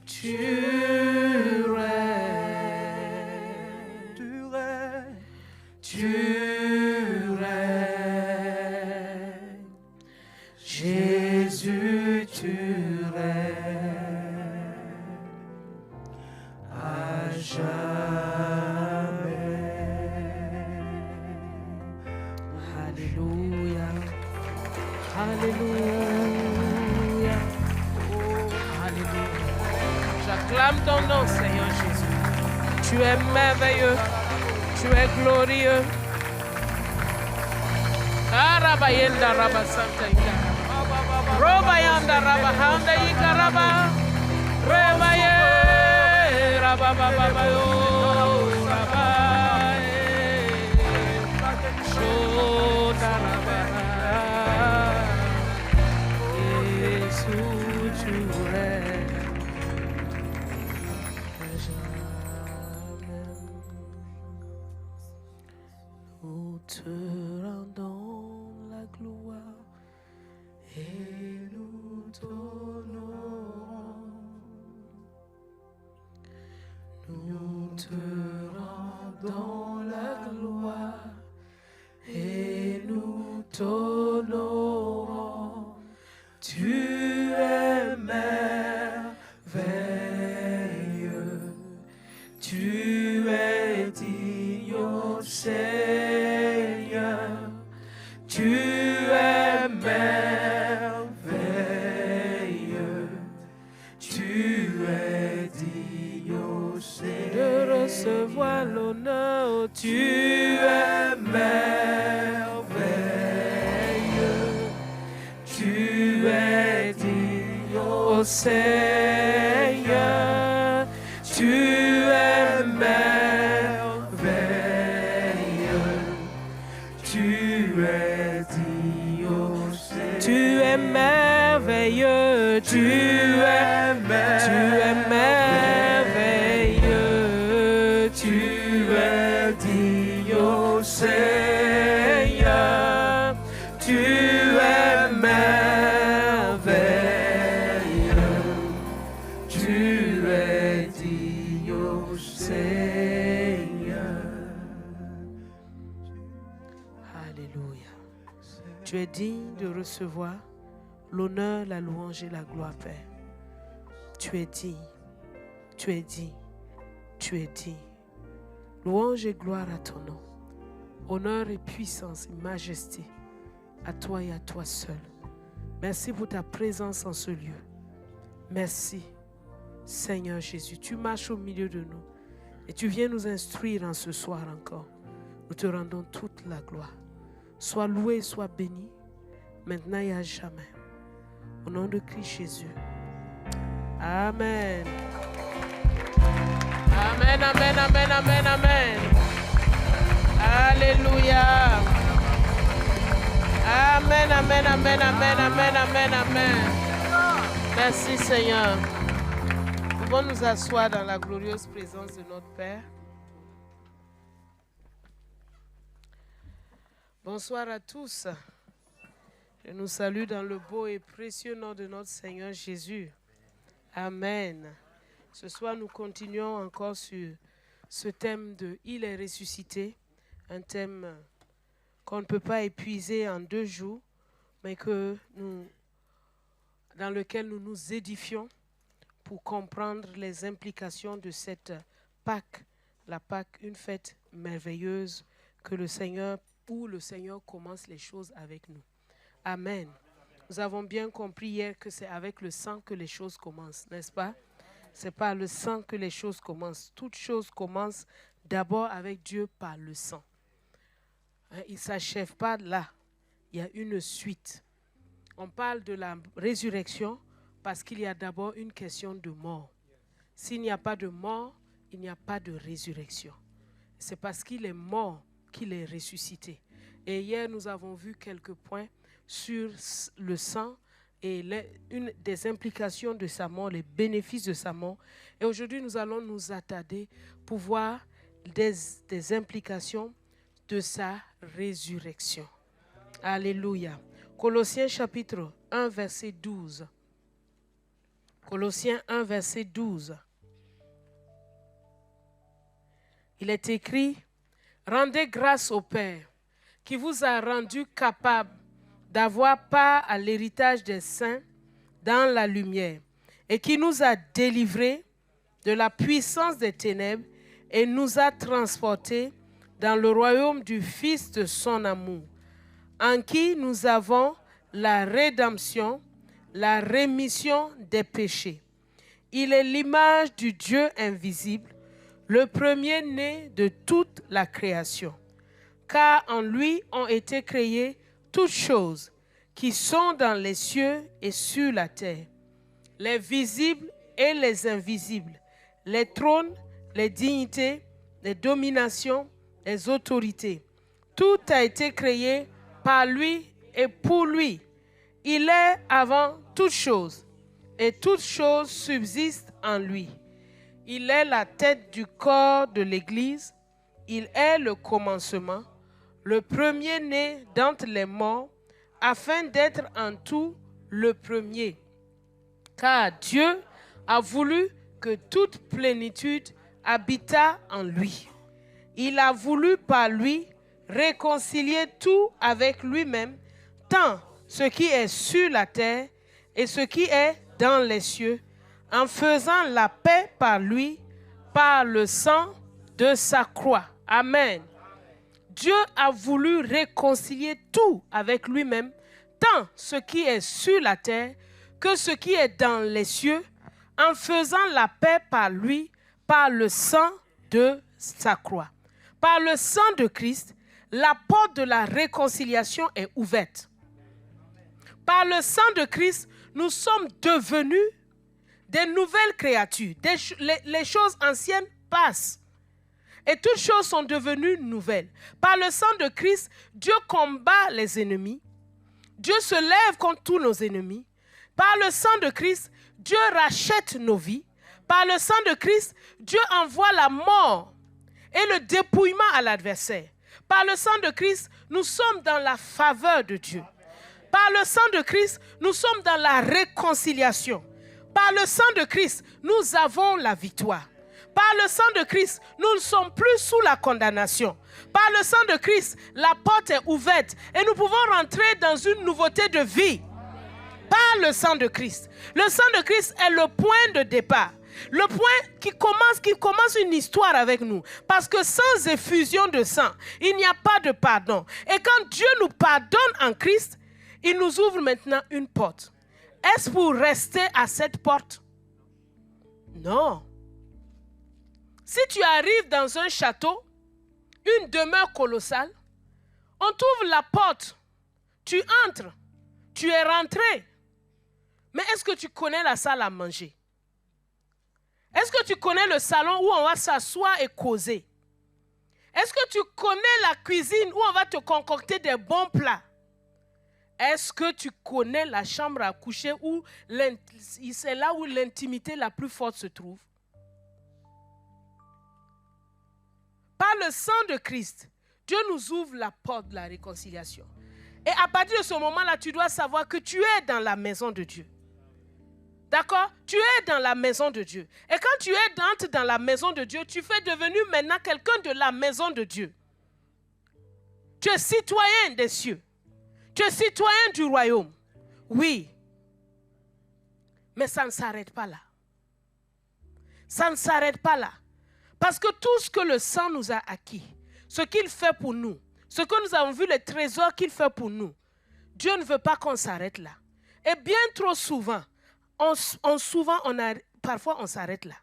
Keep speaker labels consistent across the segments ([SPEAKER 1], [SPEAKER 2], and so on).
[SPEAKER 1] tu règnes, tu règnes, Jésus, tu règnes à jamais. Alléluia, Alléluia, oh, Alléluia. J'acclame ton nom, Seigneur Jésus. Tu es merveilleux, tu es glorieux. Arabayenda raba santa ika. Robayanda raba handa ika raba. Rebaye raba baba yo raba. Shoda raba. Jésus tu règnes jamais. Nous te rendons la gloire et nous t'honorons. Nous te rendons la gloire et nous t'honorons. Tu es merveilleux, tu es digne, ô Seigneur, tu es merveilleux, tu es digne, ô Seigneur, de recevoir l'honneur. Tu es merveilleux, tu es digne, ô Seigneur, tu es merveilleux, tu es digne, ô Seigneur, tu es merveilleux, tu es merveilleux, tu es digne, ô Seigneur, tu es merveilleux, tu es digne, ô Seigneur. Alléluia. Tu es digne de recevoir l'honneur, la louange et la gloire, Père. Tu es digne, tu es digne, tu es digne. Louange et gloire à ton nom. Honneur et puissance et majesté à toi et à toi seul. Merci pour ta présence en ce lieu. Merci, Seigneur Jésus. Tu marches au milieu de nous et tu viens nous instruire en ce soir encore. Nous te rendons toute la gloire. Sois loué, sois béni, maintenant et à jamais. Au nom de Christ Jésus. Amen. Amen, amen, amen, amen, amen. Alléluia. Amen, amen, amen, amen, amen, amen, amen. Merci Seigneur. Nous pouvons nous asseoir dans la glorieuse présence de notre Père. Bonsoir à tous. Je nous salue dans le beau et précieux nom de notre Seigneur Jésus. Amen. Ce soir, nous continuons encore sur ce thème de « Il est ressuscité », un thème qu'on ne peut pas épuiser en 2 jours, mais dans lequel nous nous édifions pour comprendre les implications de cette Pâque, la Pâque, une fête merveilleuse où le Seigneur commence les choses avec nous. Amen. Nous avons bien compris hier que c'est avec le sang que les choses commencent, n'est-ce pas? C'est par le sang que les choses commencent. Toutes choses commencent d'abord avec Dieu par le sang. Il ne s'achève pas là. Il y a une suite. On parle de la résurrection parce qu'il y a d'abord une question de mort. S'il n'y a pas de mort, il n'y a pas de résurrection. C'est parce qu'il est mort qu'il est ressuscité. Et hier, nous avons vu quelques points sur le sang et une des implications de sa mort, les bénéfices de sa mort. Et aujourd'hui, nous allons nous attarder pour voir des implications de sa résurrection. Alléluia. Colossiens chapitre 1, verset 12. Colossiens 1, verset 12. Il est écrit, « Rendez grâce au Père qui vous a rendu capable d'avoir part à l'héritage des saints dans la lumière et qui nous a délivrés de la puissance des ténèbres et nous a transportés dans le royaume du Fils de son amour, en qui nous avons la rédemption, la rémission des péchés. Il est l'image du Dieu invisible, le premier-né de toute la création. Car en lui ont été créées toutes choses qui sont dans les cieux et sur la terre, les visibles et les invisibles, les trônes, les dignités, les dominations, les autorités. Tout a été créé par lui et pour lui. Il est avant toutes choses, et toutes choses subsistent en lui. Il est la tête du corps de l'Église. Il est le commencement, le premier-né d'entre les morts, afin d'être en tout le premier. Car Dieu a voulu que toute plénitude habitât en lui. Il a voulu par lui réconcilier tout avec lui-même, tant ce qui est sur la terre et ce qui est dans les cieux, en faisant la paix par lui, par le sang de sa croix. Amen. Dieu a voulu réconcilier tout avec lui-même, tant ce qui est sur la terre que ce qui est dans les cieux, en faisant la paix par lui, par le sang de sa croix. Par le sang de Christ, la porte de la réconciliation est ouverte. Par le sang de Christ, nous sommes devenus des nouvelles créatures. Les choses anciennes passent. Et toutes choses sont devenues nouvelles. Par le sang de Christ, Dieu combat les ennemis. Dieu se lève contre tous nos ennemis. Par le sang de Christ, Dieu rachète nos vies. Par le sang de Christ, Dieu envoie la mort et le dépouillement à l'adversaire. Par le sang de Christ, nous sommes dans la faveur de Dieu. Par le sang de Christ, nous sommes dans la réconciliation. Par le sang de Christ, nous avons la victoire. Par le sang de Christ, nous ne sommes plus sous la condamnation. Par le sang de Christ, la porte est ouverte et nous pouvons rentrer dans une nouveauté de vie. Par le sang de Christ. Le sang de Christ est le point de départ. Le point qui commence une histoire avec nous. Parce que sans effusion de sang, il n'y a pas de pardon. Et quand Dieu nous pardonne en Christ, il nous ouvre maintenant une porte. Est-ce pour rester à cette porte? Non. Si tu arrives dans un château, une demeure colossale, on t'ouvre la porte, tu entres, tu es rentré. Mais est-ce que tu connais la salle à manger? Est-ce que tu connais le salon où on va s'asseoir et causer? Est-ce que tu connais la cuisine où on va te concocter des bons plats? Est-ce que tu connais la chambre à coucher où c'est là où l'intimité la plus forte se trouve? Par le sang de Christ, Dieu nous ouvre la porte de la réconciliation. Et à partir de ce moment-là, tu dois savoir que tu es dans la maison de Dieu. D'accord? Tu es dans la maison de Dieu. Et quand tu entres dans la maison de Dieu, tu fais devenir maintenant quelqu'un de la maison de Dieu. Tu es citoyen des cieux. Tu es citoyen du royaume. Oui. Mais ça ne s'arrête pas là. Ça ne s'arrête pas là. Parce que tout ce que le sang nous a acquis, ce qu'il fait pour nous, ce que nous avons vu, les trésors qu'il fait pour nous, Dieu ne veut pas qu'on s'arrête là. Et bien trop souvent, parfois on s'arrête là.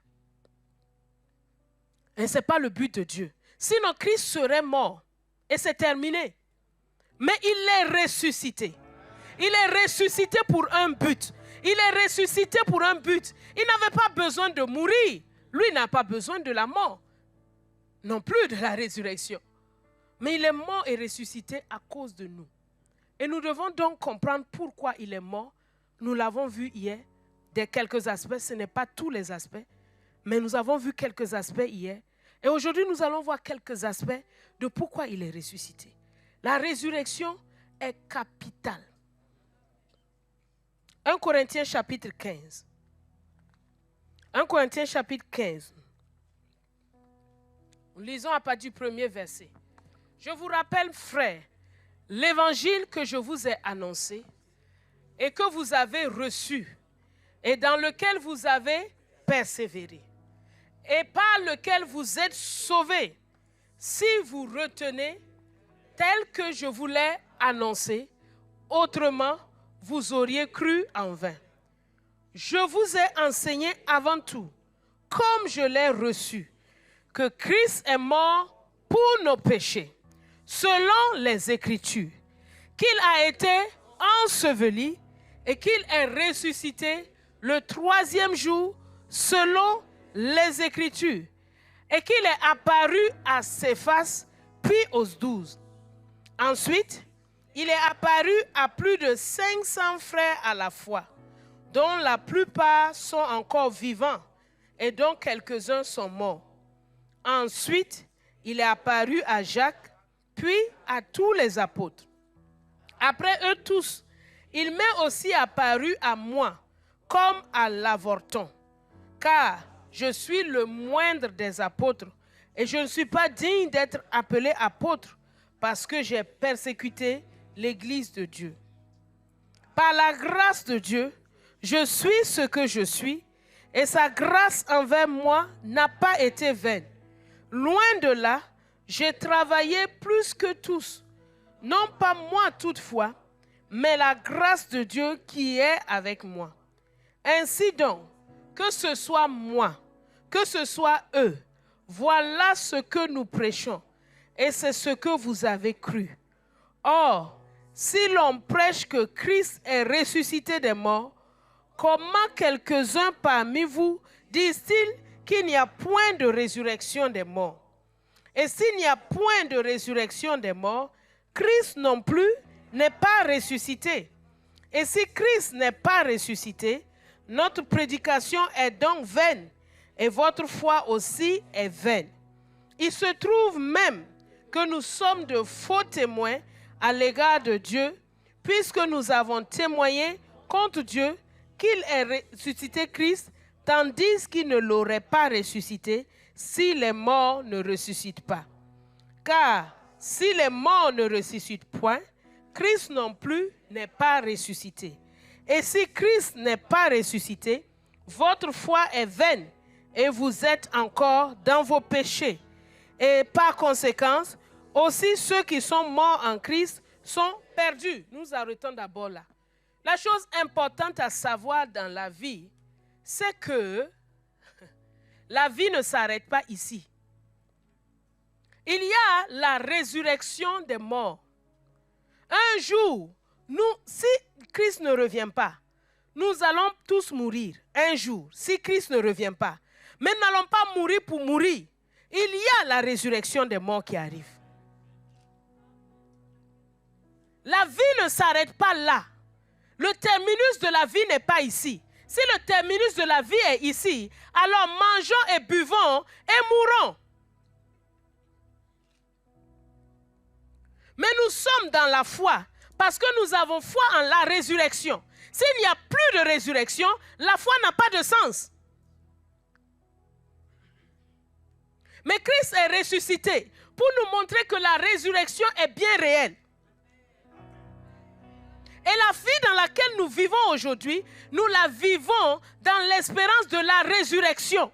[SPEAKER 1] Et ce n'est pas le but de Dieu. Sinon Christ serait mort et c'est terminé. Mais il est ressuscité. Il est ressuscité pour un but. Il est ressuscité pour un but. Il n'avait pas besoin de mourir. Lui n'a pas besoin de la mort. Non plus de la résurrection. Mais il est mort et ressuscité à cause de nous. Et nous devons donc comprendre pourquoi il est mort. Nous l'avons vu hier. Des quelques aspects, ce n'est pas tous les aspects. Mais nous avons vu quelques aspects hier. Et aujourd'hui, nous allons voir quelques aspects de pourquoi il est ressuscité. La résurrection est capitale. 1 Corinthiens chapitre 15. 1 Corinthiens chapitre 15. Nous lisons à partir du premier verset. Je vous rappelle, frères, l'évangile que je vous ai annoncé et que vous avez reçu et dans lequel vous avez persévéré et par lequel vous êtes sauvés, si vous retenez tel que je vous l'ai annoncé, autrement, vous auriez cru en vain. Je vous ai enseigné avant tout, comme je l'ai reçu, que Christ est mort pour nos péchés, selon les Écritures, qu'il a été enseveli et qu'il est ressuscité le troisième jour, selon les Écritures, et qu'il est apparu à Céphas, puis aux 12. Ensuite, il est apparu à plus de 500 frères à la fois, dont la plupart sont encore vivants et dont quelques-uns sont morts. Ensuite, il est apparu à Jacques, puis à tous les apôtres. Après eux tous, il m'est aussi apparu à moi, comme à l'avorton, car je suis le moindre des apôtres, et je ne suis pas digne d'être appelé apôtre, parce que j'ai persécuté l'Église de Dieu. Par la grâce de Dieu, je suis ce que je suis, et sa grâce envers moi n'a pas été vaine. Loin de là, j'ai travaillé plus que tous, non pas moi toutefois, mais la grâce de Dieu qui est avec moi. Ainsi donc, que ce soit moi, que ce soit eux, voilà ce que nous prêchons, et c'est ce que vous avez cru. Or, si l'on prêche que Christ est ressuscité des morts, comment quelques-uns parmi vous disent-ils qu'il n'y a point de résurrection des morts? Et s'il n'y a point de résurrection des morts, Christ non plus n'est pas ressuscité. Et si Christ n'est pas ressuscité, notre prédication est donc vaine, et votre foi aussi est vaine. Il se trouve même que nous sommes de faux témoins à l'égard de Dieu, puisque nous avons témoigné contre Dieu qu'il ait ressuscité Christ, tandis qu'il ne l'aurait pas ressuscité si les morts ne ressuscitent pas. Car si les morts ne ressuscitent point, Christ non plus n'est pas ressuscité. Et si Christ n'est pas ressuscité, votre foi est vaine et vous êtes encore dans vos péchés. Et par conséquent, aussi ceux qui sont morts en Christ sont perdus. Nous arrêtons d'abord là. La chose importante à savoir dans la vie, c'est que la vie ne s'arrête pas ici. Il y a la résurrection des morts. Un jour, si Christ ne revient pas, nous allons tous mourir. Un jour, si Christ ne revient pas. Mais nous n'allons pas mourir pour mourir. Il y a la résurrection des morts qui arrive. La vie ne s'arrête pas là. Le terminus de la vie n'est pas ici. Si le terminus de la vie est ici, alors mangeons et buvons et mourons. Mais nous sommes dans la foi parce que nous avons foi en la résurrection. S'il n'y a plus de résurrection, la foi n'a pas de sens. Mais Christ est ressuscité pour nous montrer que la résurrection est bien réelle. Et la vie dans laquelle nous vivons aujourd'hui, nous la vivons dans l'espérance de la résurrection.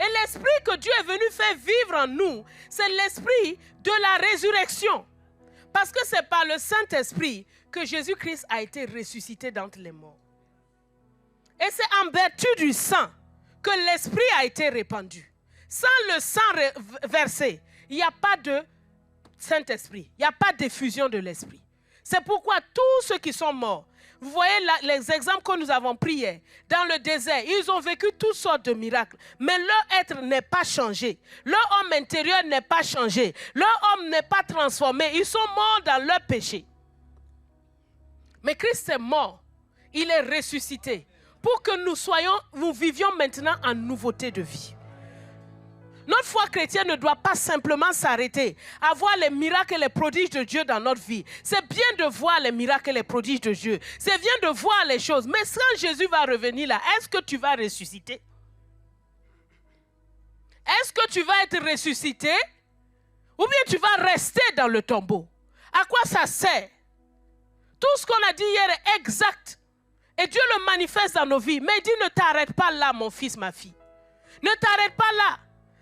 [SPEAKER 1] Et l'esprit que Dieu est venu faire vivre en nous, c'est l'esprit de la résurrection. Parce que c'est par le Saint-Esprit que Jésus-Christ a été ressuscité d'entre les morts. Et c'est en vertu du sang que l'esprit a été répandu. Sans le sang versé, il n'y a pas de Saint-Esprit. Il n'y a pas d'effusion de l'esprit. C'est pourquoi tous ceux qui sont morts, vous voyez les exemples que nous avons pris hier, dans le désert, ils ont vécu toutes sortes de miracles, mais leur être n'est pas changé. Leur homme intérieur n'est pas changé. Leur homme n'est pas transformé. Ils sont morts dans leur péché. Mais Christ est mort. Il est ressuscité pour que nous vivions maintenant en nouveauté de vie. Notre foi chrétienne ne doit pas simplement s'arrêter à voir les miracles et les prodiges de Dieu dans notre vie. C'est bien de voir les miracles et les prodiges de Dieu. C'est bien de voir les choses. Mais quand Jésus va revenir là, est-ce que tu vas ressusciter? Est-ce que tu vas être ressuscité ou bien tu vas rester dans le tombeau? À quoi ça sert? Tout ce qu'on a dit hier est exact. Et Dieu le manifeste dans nos vies. Mais il dit, ne t'arrête pas là, mon fils, ma fille. Ne t'arrête pas là.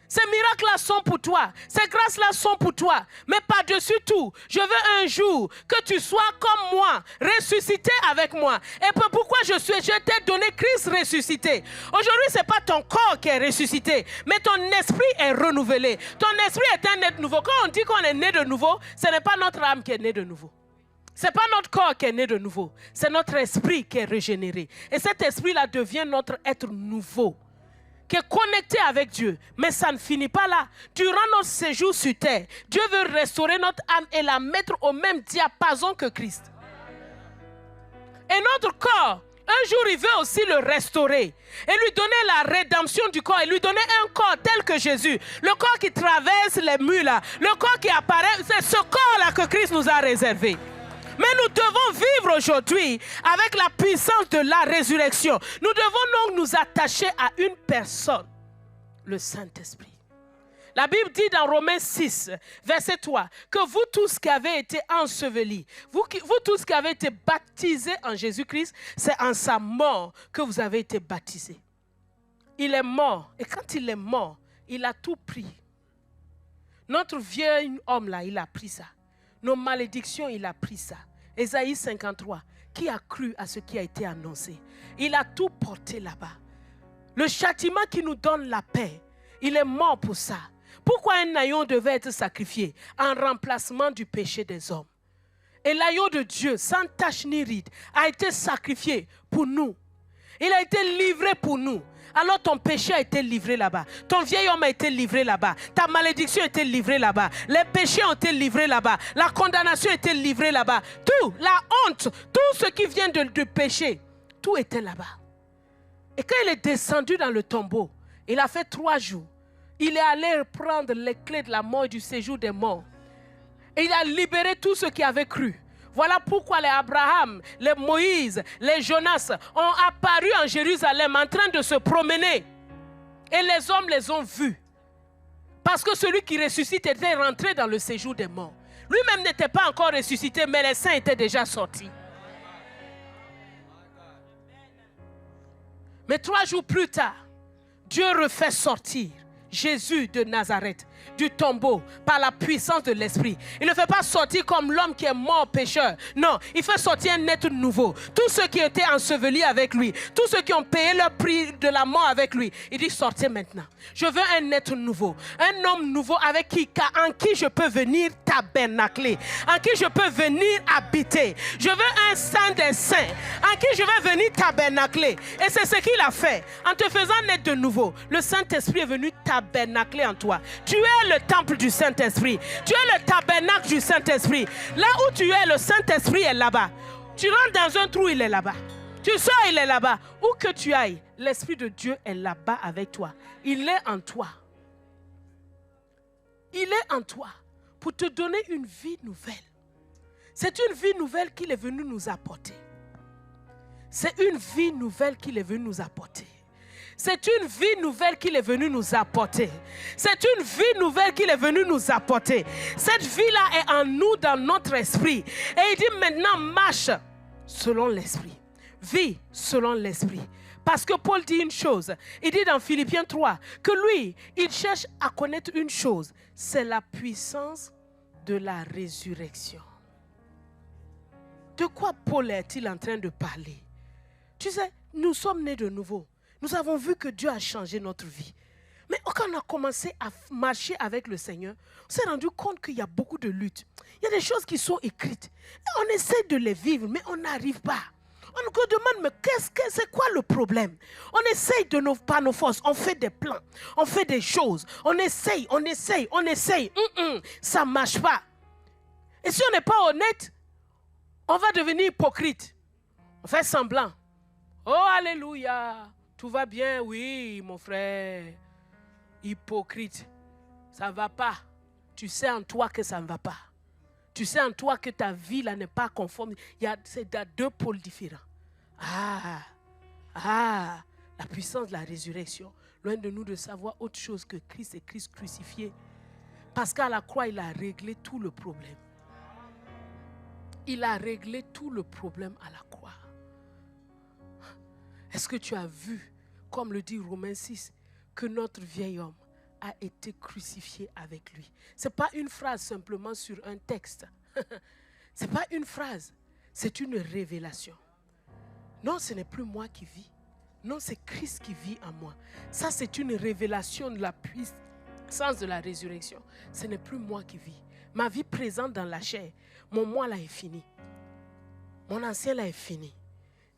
[SPEAKER 1] Ces miracles-là sont pour toi. Ces grâces-là sont pour toi. Mais par-dessus tout, je veux un jour que tu sois comme moi, ressuscité avec moi. Et pourquoi je t'ai donné Christ ressuscité. Aujourd'hui, ce n'est pas ton corps qui est ressuscité, mais ton esprit est renouvelé. Ton esprit est un être nouveau. Quand on dit qu'on est né de nouveau, ce n'est pas notre âme qui est née de nouveau. Ce n'est pas notre corps qui est né de nouveau. C'est notre esprit qui est régénéré. Et cet esprit-là devient notre être nouveau, qui est connecté avec Dieu. Mais ça ne finit pas là. Durant notre séjour sur terre, Dieu veut restaurer notre âme et la mettre au même diapason que Christ. Et notre corps, un jour, il veut aussi le restaurer et lui donner la rédemption du corps et lui donner un corps tel que Jésus. Le corps qui traverse les murs là, le corps qui apparaît, c'est ce corps-là que Christ nous a réservé. Mais nous devons vivre aujourd'hui avec la puissance de la résurrection. Nous devons donc nous attacher à une personne, le Saint-Esprit. La Bible dit dans Romains 6, verset 3, que vous tous qui avez été ensevelis, vous tous qui avez été baptisés en Jésus-Christ, c'est en sa mort que vous avez été baptisés. Il est mort, et quand il est mort, il a tout pris. Notre vieux homme là, il a pris ça. Nos malédictions, il a pris ça. Ésaïe 53, qui a cru à ce qui a été annoncé? Il a tout porté là-bas. Le châtiment qui nous donne la paix, il est mort pour ça. Pourquoi un agneau devait être sacrifié en remplacement du péché des hommes? Et l'agneau de Dieu, sans tache ni ride, a été sacrifié pour nous. Il a été livré pour nous. Alors ton péché a été livré là-bas. Ton vieil homme a été livré là-bas. Ta malédiction a été livrée là-bas. Les péchés ont été livrés là-bas. La condamnation a été livrée là-bas. Tout, la honte, tout ce qui vient du péché, tout était là-bas. Et quand il est descendu dans le tombeau, il a fait 3 jours. Il est allé prendre les clés de la mort et du séjour des morts. Et il a libéré tous ceux qui avaient cru. Voilà pourquoi les Abraham, les Moïse, les Jonas ont apparu en Jérusalem en train de se promener. Et les hommes les ont vus. Parce que celui qui ressuscite était rentré dans le séjour des morts. Lui-même n'était pas encore ressuscité, mais les saints étaient déjà sortis. Mais 3 jours plus tard, Dieu refait sortir Jésus de Nazareth du tombeau par la puissance de l'esprit. Il ne fait pas sortir comme l'homme qui est mort pécheur. Non, il fait sortir un être nouveau. Tous ceux qui étaient ensevelis avec lui, tous ceux qui ont payé leur prix de la mort avec lui, il dit sortez maintenant. Je veux un être nouveau, un homme nouveau avec en qui je peux venir tabernacler, en qui je peux venir habiter. Je veux un saint des saints, en qui je vais venir tabernacler. Et c'est ce qu'il a fait. En te faisant naître de nouveau, le Saint-Esprit est venu tabernacler en toi. Tu es le temple du Saint-Esprit. Tu es le tabernacle du Saint-Esprit. Là où tu es, le Saint-Esprit est là-bas. Tu rentres dans un trou, il est là-bas. Tu sors, il est là-bas. Où que tu ailles, l'Esprit de Dieu est là-bas avec toi. Il est en toi. Il est en toi pour te donner une vie nouvelle. C'est une vie nouvelle qu'il est venu nous apporter. C'est une vie nouvelle qu'il est venu nous apporter. C'est une vie nouvelle qu'il est venu nous apporter. C'est une vie nouvelle qu'il est venu nous apporter. Cette vie-là est en nous, dans notre esprit. Et il dit maintenant, marche selon l'esprit. Vis selon l'esprit. Parce que Paul dit une chose. Il dit dans Philippiens 3 que lui, il cherche à connaître une chose. C'est la puissance de la résurrection. De quoi Paul est-il en train de parler? Tu sais, nous sommes nés de nouveau. Nous avons vu que Dieu a changé notre vie. Mais quand on a commencé à marcher avec le Seigneur, on s'est rendu compte qu'il y a beaucoup de luttes. Il y a des choses qui sont écrites. Et on essaie de les vivre, mais on n'arrive pas. On nous demande, mais c'est quoi le problème? On essaye par nos forces, on fait des plans, on fait des choses. On essaye. Ça ne marche pas. Et si on n'est pas honnête, on va devenir hypocrite. On fait semblant. Oh, alléluia. Tout va bien, oui, mon frère. Hypocrite. Ça ne va pas. Tu sais en toi que ça ne va pas. Tu sais en toi que ta vie là n'est pas conforme. C'est 2 pôles différents. La puissance de la résurrection. Loin de nous de savoir autre chose que Christ et Christ crucifié. Parce qu'à la croix, il a réglé tout le problème. Il a réglé tout le problème à la croix. Est-ce que tu as vu, comme le dit Romains 6, que notre vieil homme a été crucifié avec lui? Ce n'est pas une phrase simplement sur un texte. Ce n'est pas une phrase, c'est une révélation. Non, ce n'est plus moi qui vis. Non, c'est Christ qui vit en moi. Ça, c'est une révélation de la puissance de la résurrection. Ce n'est plus moi qui vis. Ma vie présente dans la chair, mon moi là est fini. Mon ancien là est fini.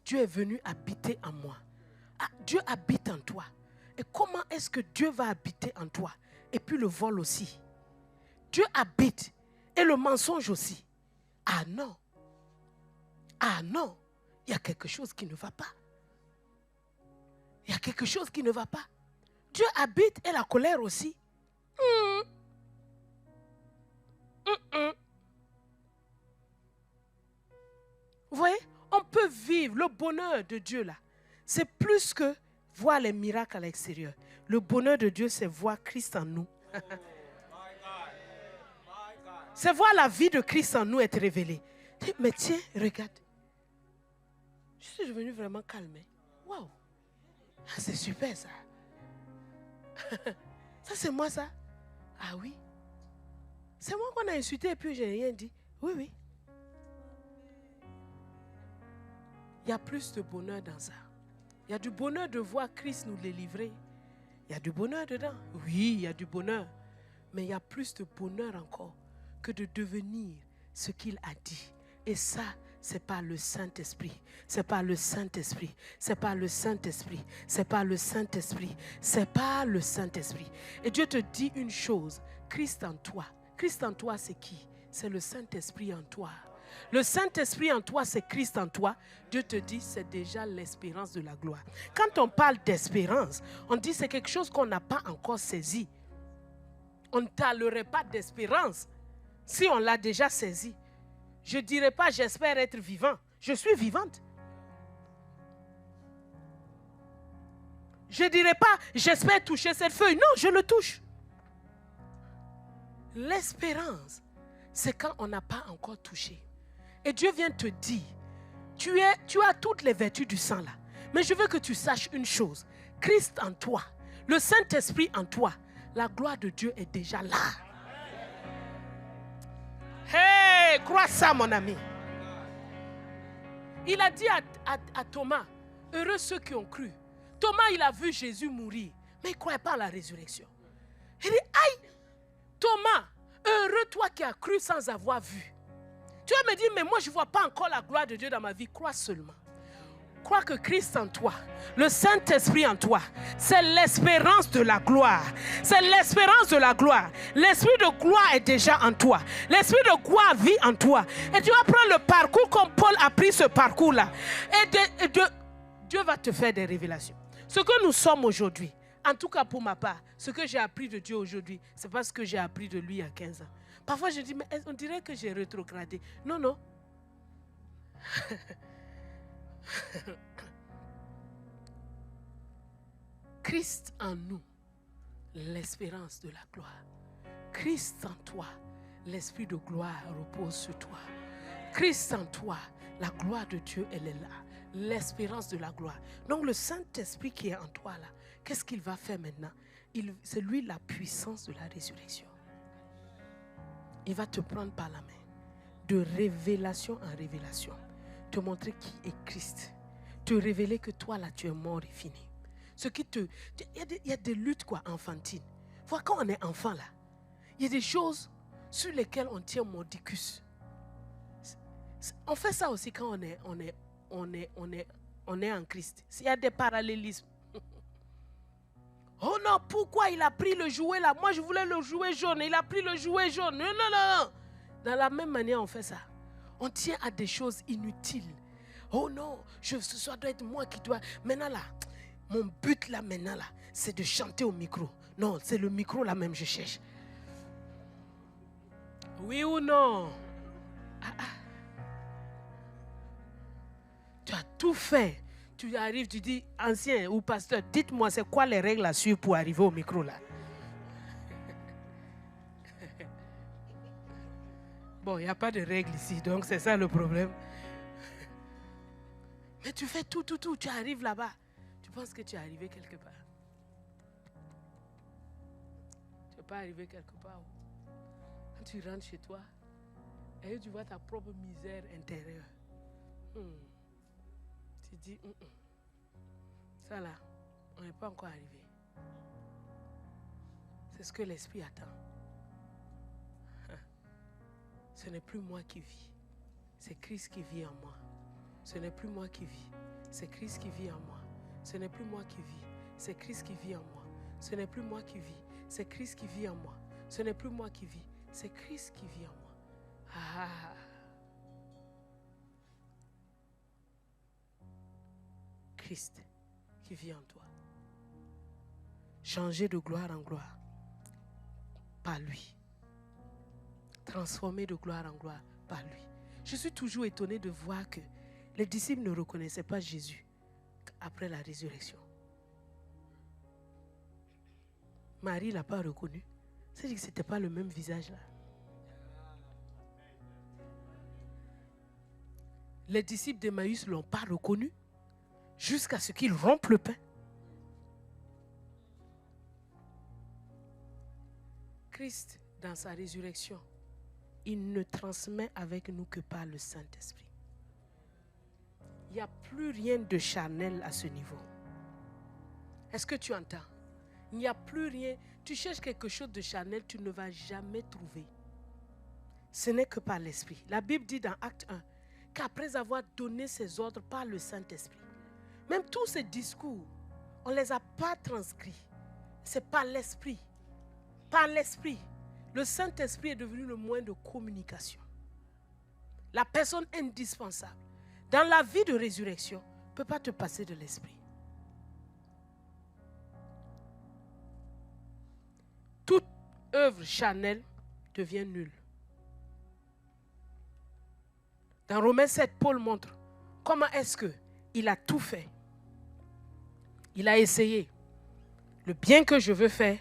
[SPEAKER 1] Dieu est venu habiter en moi. Ah, Dieu habite en toi. Et comment est-ce que Dieu va habiter en toi? Et puis le vol aussi. Dieu habite. Et le mensonge aussi. Ah non. Ah non. Il y a quelque chose qui ne va pas. Il y a quelque chose qui ne va pas. Dieu habite et la colère aussi. Vous voyez, on peut vivre le bonheur de Dieu là. C'est plus que voir les miracles à l'extérieur. Le bonheur de Dieu, c'est voir Christ en nous. C'est voir la vie de Christ en nous être révélée. Mais tiens, regarde. Je suis devenu vraiment calme. Waouh. Ah, c'est super ça. Ça c'est moi ça. Ah oui. C'est moi qu'on a insulté et puis j'ai rien dit. Oui, oui. Il y a plus de bonheur dans ça. Il y a du bonheur de voir Christ nous délivrer. Il y a du bonheur dedans. Oui, il y a du bonheur. Mais il y a plus de bonheur encore que de devenir ce qu'il a dit. Et ça, c'est pas le Saint-Esprit. C'est pas le Saint-Esprit. C'est pas le Saint-Esprit. C'est pas le Saint-Esprit. C'est pas le Saint-Esprit. Et Dieu te dit une chose. Christ en toi. Christ en toi, c'est qui? C'est le Saint-Esprit en toi. Le Saint-Esprit en toi, c'est Christ en toi. Dieu te dit, c'est déjà l'espérance de la gloire. Quand on parle d'espérance, on dit c'est quelque chose qu'on n'a pas encore saisi. On ne parlerait pas d'espérance si on l'a déjà saisi. Je ne dirais pas j'espère être vivant. Je suis vivante. Je ne dirais pas j'espère toucher cette feuille. Non, je le touche. L'espérance, c'est quand on n'a pas encore touché. Et Dieu vient te dire, tu as toutes les vertus du sang là. Mais je veux que tu saches une chose. Christ en toi, le Saint-Esprit en toi, la gloire de Dieu est déjà là. Hey, crois ça mon ami. Il a dit à Thomas, heureux ceux qui ont cru. Thomas, il a vu Jésus mourir, mais il ne croyait pas à la résurrection. Il dit, aïe, Thomas, heureux toi qui as cru sans avoir vu. Tu vas me dire, mais moi je ne vois pas encore la gloire de Dieu dans ma vie. Crois seulement. Crois que Christ en toi, le Saint-Esprit en toi, c'est l'espérance de la gloire. C'est l'espérance de la gloire. L'esprit de gloire est déjà en toi. L'esprit de gloire vit en toi. Et tu vas prendre le parcours comme Paul a pris ce parcours-là. Et Dieu va te faire des révélations. Ce que nous sommes aujourd'hui, en tout cas pour ma part, ce que j'ai appris de Dieu aujourd'hui, c'est pas ce que j'ai appris de lui il y a 15 ans. Parfois je dis, mais on dirait que j'ai rétrogradé. Non, non. Christ en nous, l'espérance de la gloire. Christ en toi, l'esprit de gloire repose sur toi. Christ en toi, la gloire de Dieu, elle est là. L'espérance de la gloire. Donc le Saint-Esprit qui est en toi là, qu'est-ce qu'il va faire maintenant? C'est lui la puissance de la résurrection. Il va te prendre par la main, de révélation en révélation, te montrer qui est Christ, te révéler que toi là tu es mort et fini. Il y a des luttes quoi enfantines. Vois quand on est enfant là, il y a des choses sur lesquelles on tient mordicus. On fait ça aussi quand on est en Christ. Il y a des parallélismes. Oh non, pourquoi il a pris le jouet là? Moi je voulais le jouet jaune, il a pris le jouet jaune. Non, non, non. Dans la même manière on fait ça. On tient à des choses inutiles. Oh non, ça doit être moi qui dois. Maintenant là, mon but là maintenant là, c'est de chanter au micro. Non, c'est le micro là même je cherche. Oui ou non? Tu as tout fait. tu arrives, tu dis, ancien ou pasteur, dites-moi, c'est quoi les règles à suivre pour arriver au micro là? Bon, il n'y a pas de règles ici, donc c'est ça le problème. Mais tu fais tout, tu arrives là-bas. Tu penses que tu es arrivé quelque part. Tu n'es pas arrivé quelque part. Quand tu rentres chez toi, et tu vois ta propre misère intérieure. Tu dis, ça là, on n'est pas encore arrivé. C'est ce que l'esprit attend. Ce n'est plus moi qui vis. C'est Christ qui vit en moi. Ce n'est plus moi qui vis. C'est Christ qui vit en moi. Ce n'est plus moi qui vis. C'est Christ qui vit en moi. Ce n'est plus moi qui vis. C'est Christ qui vit en moi. Ce n'est plus moi qui vis. C'est Christ qui vit en moi. Ah. Christ qui vit en toi. Changer de gloire en gloire par lui. Transformer de gloire en gloire par lui. Je suis toujours étonné de voir que les disciples ne reconnaissaient pas Jésus après la résurrection. Marie ne l'a pas reconnu. C'est-à-dire que ce n'était pas le même visage là. Les disciples d'Emmaüs ne l'ont pas reconnu jusqu'à ce qu'ils rompent le pain. Christ, dans sa résurrection, il ne transmet avec nous que par le Saint-Esprit. Il n'y a plus rien de charnel à ce niveau. Est-ce que tu entends? Il n'y a plus rien. Tu cherches quelque chose de charnel, tu ne vas jamais trouver. Ce n'est que par l'Esprit. La Bible dit dans Acte 1 qu'après avoir donné ses ordres par le Saint-Esprit, même tous ces discours, on ne les a pas transcrits. C'est par l'Esprit. Par l'Esprit. Le Saint-Esprit est devenu le moyen de communication. La personne indispensable. Dans la vie de résurrection, ne peut pas te passer de l'Esprit. Toute œuvre charnelle devient nulle. Dans Romains 7, Paul montre comment est-ce qu'il a tout fait. Il a essayé. Le bien que je veux faire,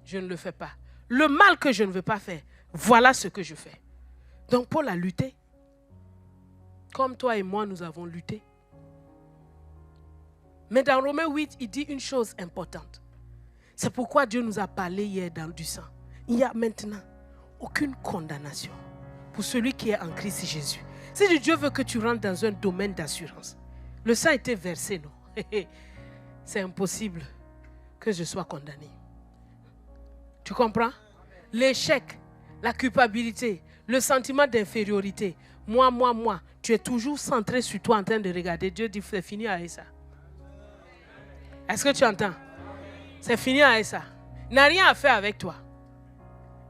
[SPEAKER 1] je ne le fais pas. Le mal que je ne veux pas faire, voilà ce que je fais. Donc Paul a lutté. Comme toi et moi, nous avons lutté. Mais dans Romains 8, il dit une chose importante. C'est pourquoi Dieu nous a parlé hier dans du sang. Il n'y a maintenant aucune condamnation pour celui qui est en Christ Jésus. Si Dieu veut que tu rentres dans un domaine d'assurance, le sang a été versé, non? C'est impossible que je sois condamné. Tu comprends? L'échec, la culpabilité, le sentiment d'infériorité. Moi. Tu es toujours centré sur toi en train de regarder. Dieu dit, c'est fini avec ça. Est-ce que tu entends? C'est fini avec ça. Il n'a rien à faire avec toi.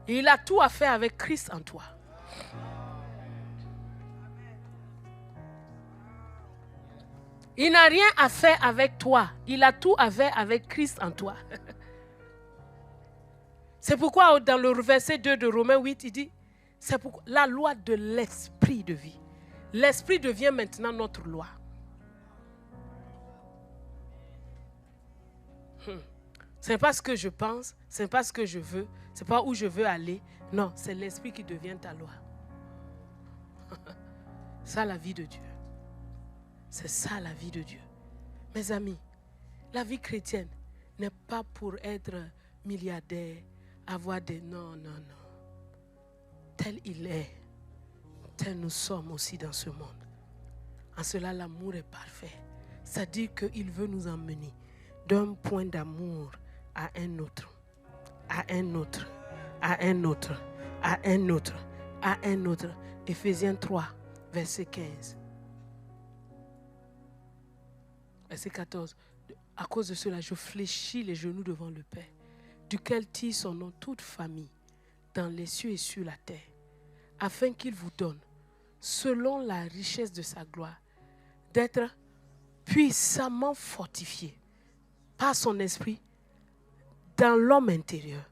[SPEAKER 1] Il a tout à faire avec Christ en toi. Il n'a rien à faire avec toi. Il a tout à faire avec Christ en toi. C'est pourquoi dans le verset 2 de Romains 8, il dit, c'est pourquoi la loi de l'esprit de vie. L'esprit devient maintenant notre loi. Ce n'est pas ce que je pense, ce n'est pas ce que je veux, ce n'est pas où je veux aller. Non, c'est l'esprit qui devient ta loi. Ça, la vie de Dieu. C'est ça la vie de Dieu. Mes amis, la vie chrétienne n'est pas pour être milliardaire, avoir des... Non. Tel il est, tel nous sommes aussi dans ce monde. En cela, l'amour est parfait. C'est-à-dire qu'il veut nous emmener d'un point d'amour à un autre, à un autre, à un autre, à un autre, à un autre. Éphésiens 3, verset 15. Verset 14. À cause de cela, je fléchis les genoux devant le Père, duquel tire son nom toute famille, dans les cieux et sur la terre, afin qu'il vous donne, selon la richesse de sa gloire, d'être puissamment fortifié par son esprit dans l'homme intérieur.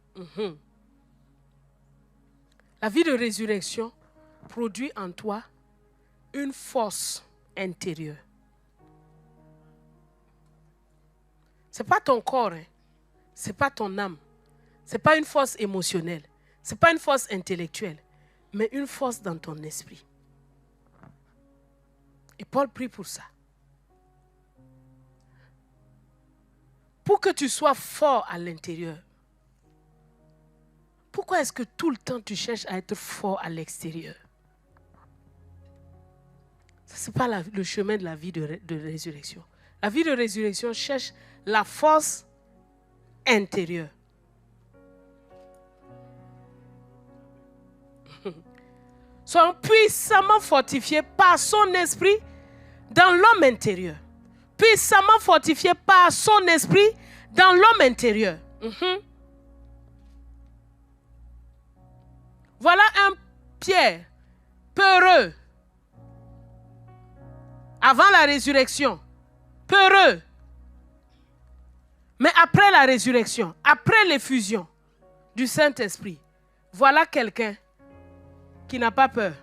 [SPEAKER 1] La vie de résurrection produit en toi une force intérieure. Ce n'est pas ton corps, hein. Ce n'est pas ton âme. Ce n'est pas une force émotionnelle. Ce n'est pas une force intellectuelle, mais une force dans ton esprit. Et Paul prie pour ça. Pour que tu sois fort à l'intérieur. Pourquoi est-ce que tout le temps tu cherches à être fort à l'extérieur? Ce n'est pas le chemin de la vie de résurrection. La vie de résurrection cherche la force intérieure. Sont puissamment fortifiés par son esprit dans l'homme intérieur. Puissamment fortifiés par son esprit dans l'homme intérieur. Voilà un Pierre peureux. Avant la résurrection, peureux. Mais après la résurrection, après l'effusion du Saint-Esprit, voilà quelqu'un qui n'a pas peur.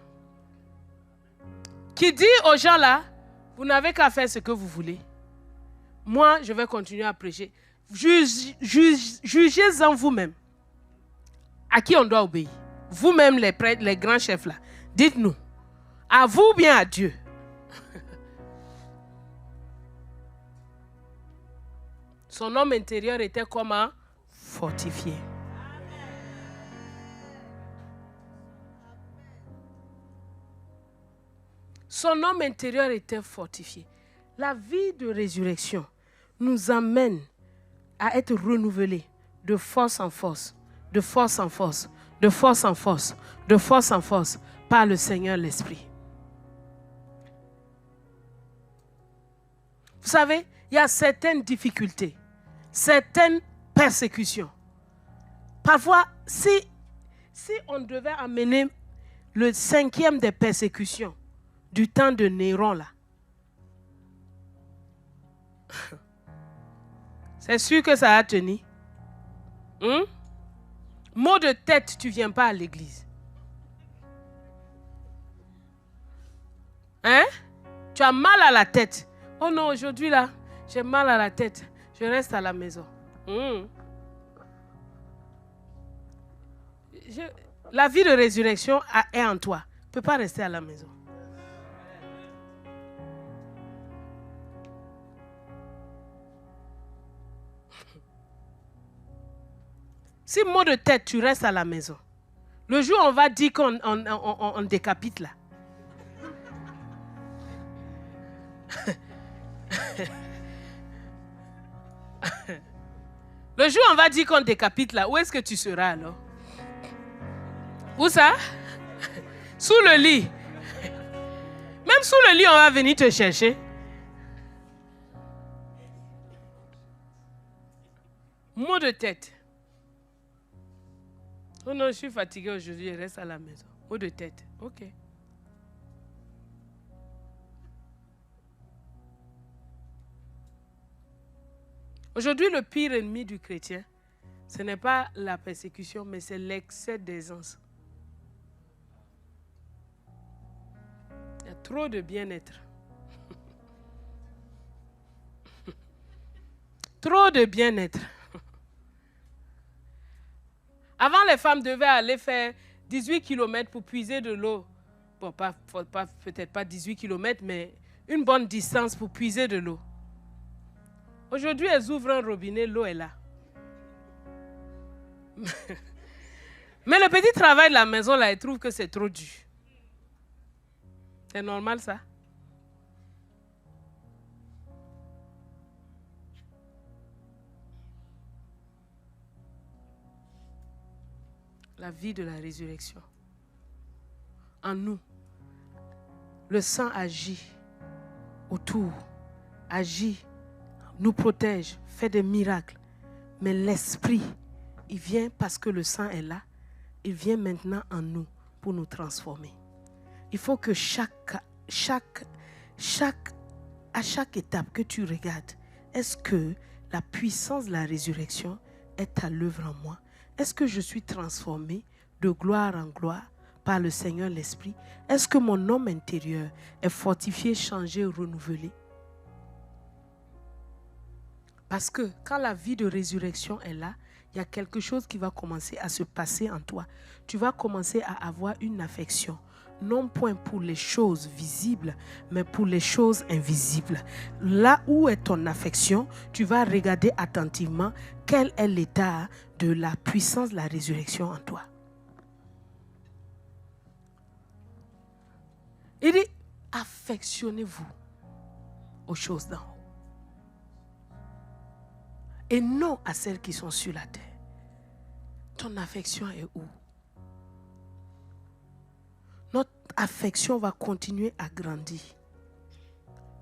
[SPEAKER 1] Qui dit aux gens là, vous n'avez qu'à faire ce que vous voulez. Moi, je vais continuer à prêcher. Jugez-en vous-même. À qui on doit obéir? Vous-même, les prêtres, les grands chefs là. Dites-nous, à vous ou bien à Dieu? Son homme intérieur était comment? Fortifié. Son homme intérieur était fortifié. La vie de résurrection nous amène à être renouvelés de force en force, de force en force, de force en force, de force en force par le Seigneur l'Esprit. Vous savez, il y a certaines difficultés, certaines persécutions. Parfois, si on devait amener le 5e des persécutions du temps de Néron là, c'est sûr que ça a tenu. Mot de tête, tu ne viens pas à l'église. Hein? Tu as mal à la tête. Oh non, aujourd'hui là, j'ai mal à la tête. Je reste à la maison. La vie de résurrection est en toi. Tu ne peux pas rester à la maison. Si mot de tête, tu restes à la maison. Le jour où on va dire qu'on décapite là. Le jour où on va dire qu'on décapite là, où est-ce que tu seras alors? Où ça? Sous le lit. Même sous le lit, on va venir te chercher. Mot de tête. Oh non, je suis fatiguée aujourd'hui, je reste à la maison. Mot de tête. Ok. Aujourd'hui, le pire ennemi du chrétien, ce n'est pas la persécution, mais c'est l'excès d'aisance. Il y a trop de bien-être. Trop de bien-être. Avant, les femmes devaient aller faire 18 km pour puiser de l'eau. Bon, peut-être pas 18 km, mais une bonne distance pour puiser de l'eau. Aujourd'hui, elles ouvrent un robinet, l'eau est là. Mais le petit travail de la maison, là, elles trouvent que c'est trop dur. C'est normal, ça? La vie de la résurrection. En nous, le sang agit autour, agit, nous protège, fait des miracles. Mais l'esprit, il vient parce que le sang est là. Il vient maintenant en nous pour nous transformer. Il faut que à chaque étape que tu regardes, est-ce que la puissance de la résurrection est à l'œuvre en moi? Est-ce que je suis transformé de gloire en gloire par le Seigneur l'Esprit? Est-ce que mon homme intérieur est fortifié, changé, renouvelé? Parce que quand la vie de résurrection est là, il y a quelque chose qui va commencer à se passer en toi. Tu vas commencer à avoir une affection, non point pour les choses visibles, mais pour les choses invisibles. Là où est ton affection, tu vas regarder attentivement quel est l'état de la puissance de la résurrection en toi. Il dit, affectionnez-vous aux choses d'en haut et non à celles qui sont sur la terre. Ton affection est où? Notre affection va continuer à grandir.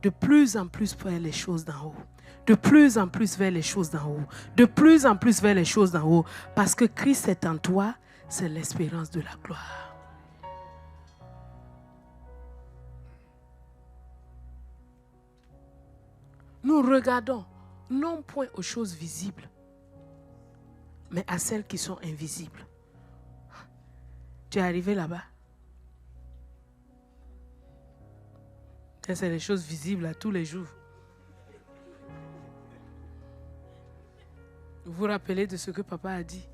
[SPEAKER 1] De plus en plus vers les choses d'en haut. De plus en plus vers les choses d'en haut. De plus en plus vers les choses d'en haut. Parce que Christ est en toi, c'est l'espérance de la gloire. Nous regardons non point aux choses visibles, mais à celles qui sont invisibles. Tu es arrivé là-bas. C'est les choses visibles à tous les jours. Vous vous rappelez de ce que papa a dit?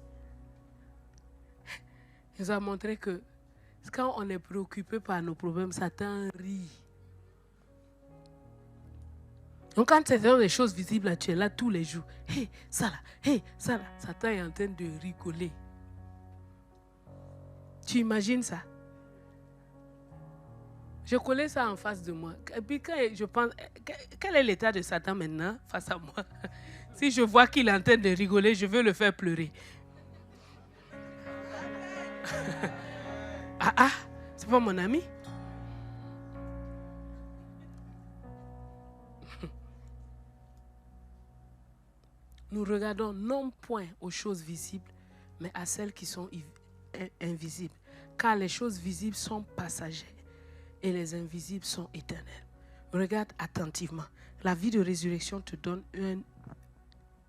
[SPEAKER 1] Il nous a montré que quand on est préoccupé par nos problèmes, Satan rit. Donc quand c'est dans les choses visibles, tu es là tous les jours. Hé, ça là, hé, ça là. Satan est en train de rigoler. Tu imagines ça? Je connais ça en face de moi. Et puis quand je pense, quel est l'état de Satan maintenant face à moi? Si je vois qu'il est en train de rigoler, je veux le faire pleurer. Ah, c'est pas mon ami? Nous regardons non point aux choses visibles, mais à celles qui sont invisibles. Car les choses visibles sont passagères et les invisibles sont éternelles. Regarde attentivement. La vie de résurrection te donne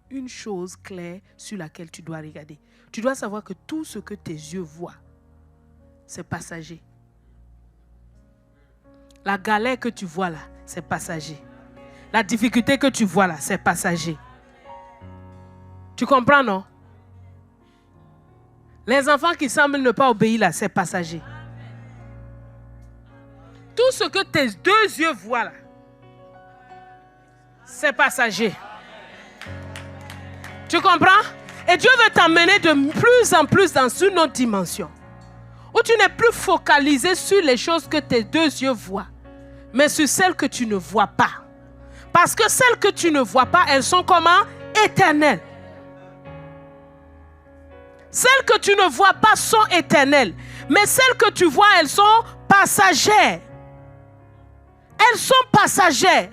[SPEAKER 1] une chose claire sur laquelle tu dois regarder. Tu dois savoir que tout ce que tes yeux voient, c'est passager. La galère que tu vois là, c'est passager. La difficulté que tu vois là, c'est passager. Tu comprends, non? Les enfants qui semblent ne pas obéir là, c'est passager. Tout ce que tes deux yeux voient là, c'est passager. Tu comprends? Et Dieu veut t'emmener de plus en plus dans une autre dimension. Où tu n'es plus focalisé sur les choses que tes deux yeux voient, mais sur celles que tu ne vois pas. Parce que celles que tu ne vois pas, elles sont comment? Éternelles. Celles que tu ne vois pas sont éternelles. Mais celles que tu vois, elles sont passagères. Elles sont passagères.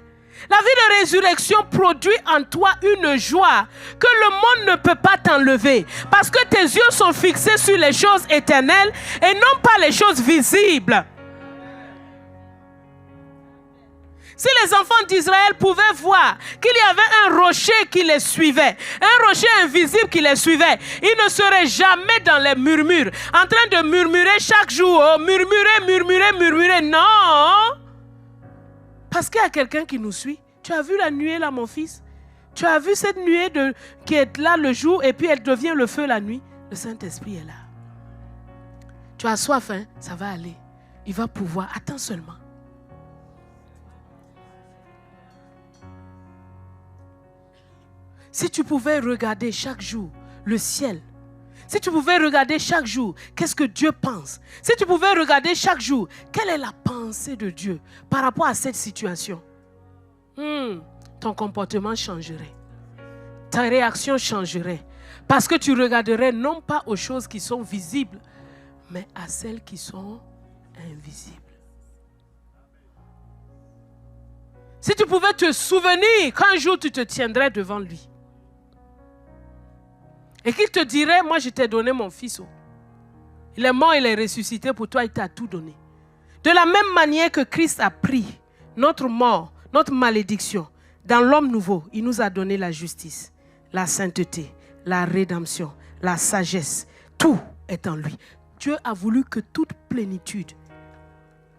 [SPEAKER 1] La vie de résurrection produit en toi une joie que le monde ne peut pas t'enlever. Parce que tes yeux sont fixés sur les choses éternelles et non pas les choses visibles. Si les enfants d'Israël pouvaient voir qu'il y avait un rocher qui les suivait, un rocher invisible qui les suivait, ils ne seraient jamais dans les murmures, en train de murmurer chaque jour, oh, murmurer. Non! Parce qu'il y a quelqu'un qui nous suit. Tu as vu la nuée là, mon fils? Tu as vu cette nuée qui est là le jour et puis elle devient le feu la nuit? Le Saint-Esprit est là. Tu as soif, hein? Ça va aller. Il va pouvoir. Attends seulement. Si tu pouvais regarder chaque jour le ciel, si tu pouvais regarder chaque jour qu'est-ce que Dieu pense, si tu pouvais regarder chaque jour quelle est la pensée de Dieu par rapport à cette situation, ton comportement changerait, ta réaction changerait, parce que tu regarderais non pas aux choses qui sont visibles, mais à celles qui sont invisibles. Si tu pouvais te souvenir qu'un jour tu te tiendrais devant lui, et qu'il te dirait, moi je t'ai donné mon fils. Il est mort, il est ressuscité pour toi, il t'a tout donné. De la même manière que Christ a pris notre mort, notre malédiction, dans l'homme nouveau, il nous a donné la justice, la sainteté, la rédemption, la sagesse. Tout est en lui. Dieu a voulu que toute plénitude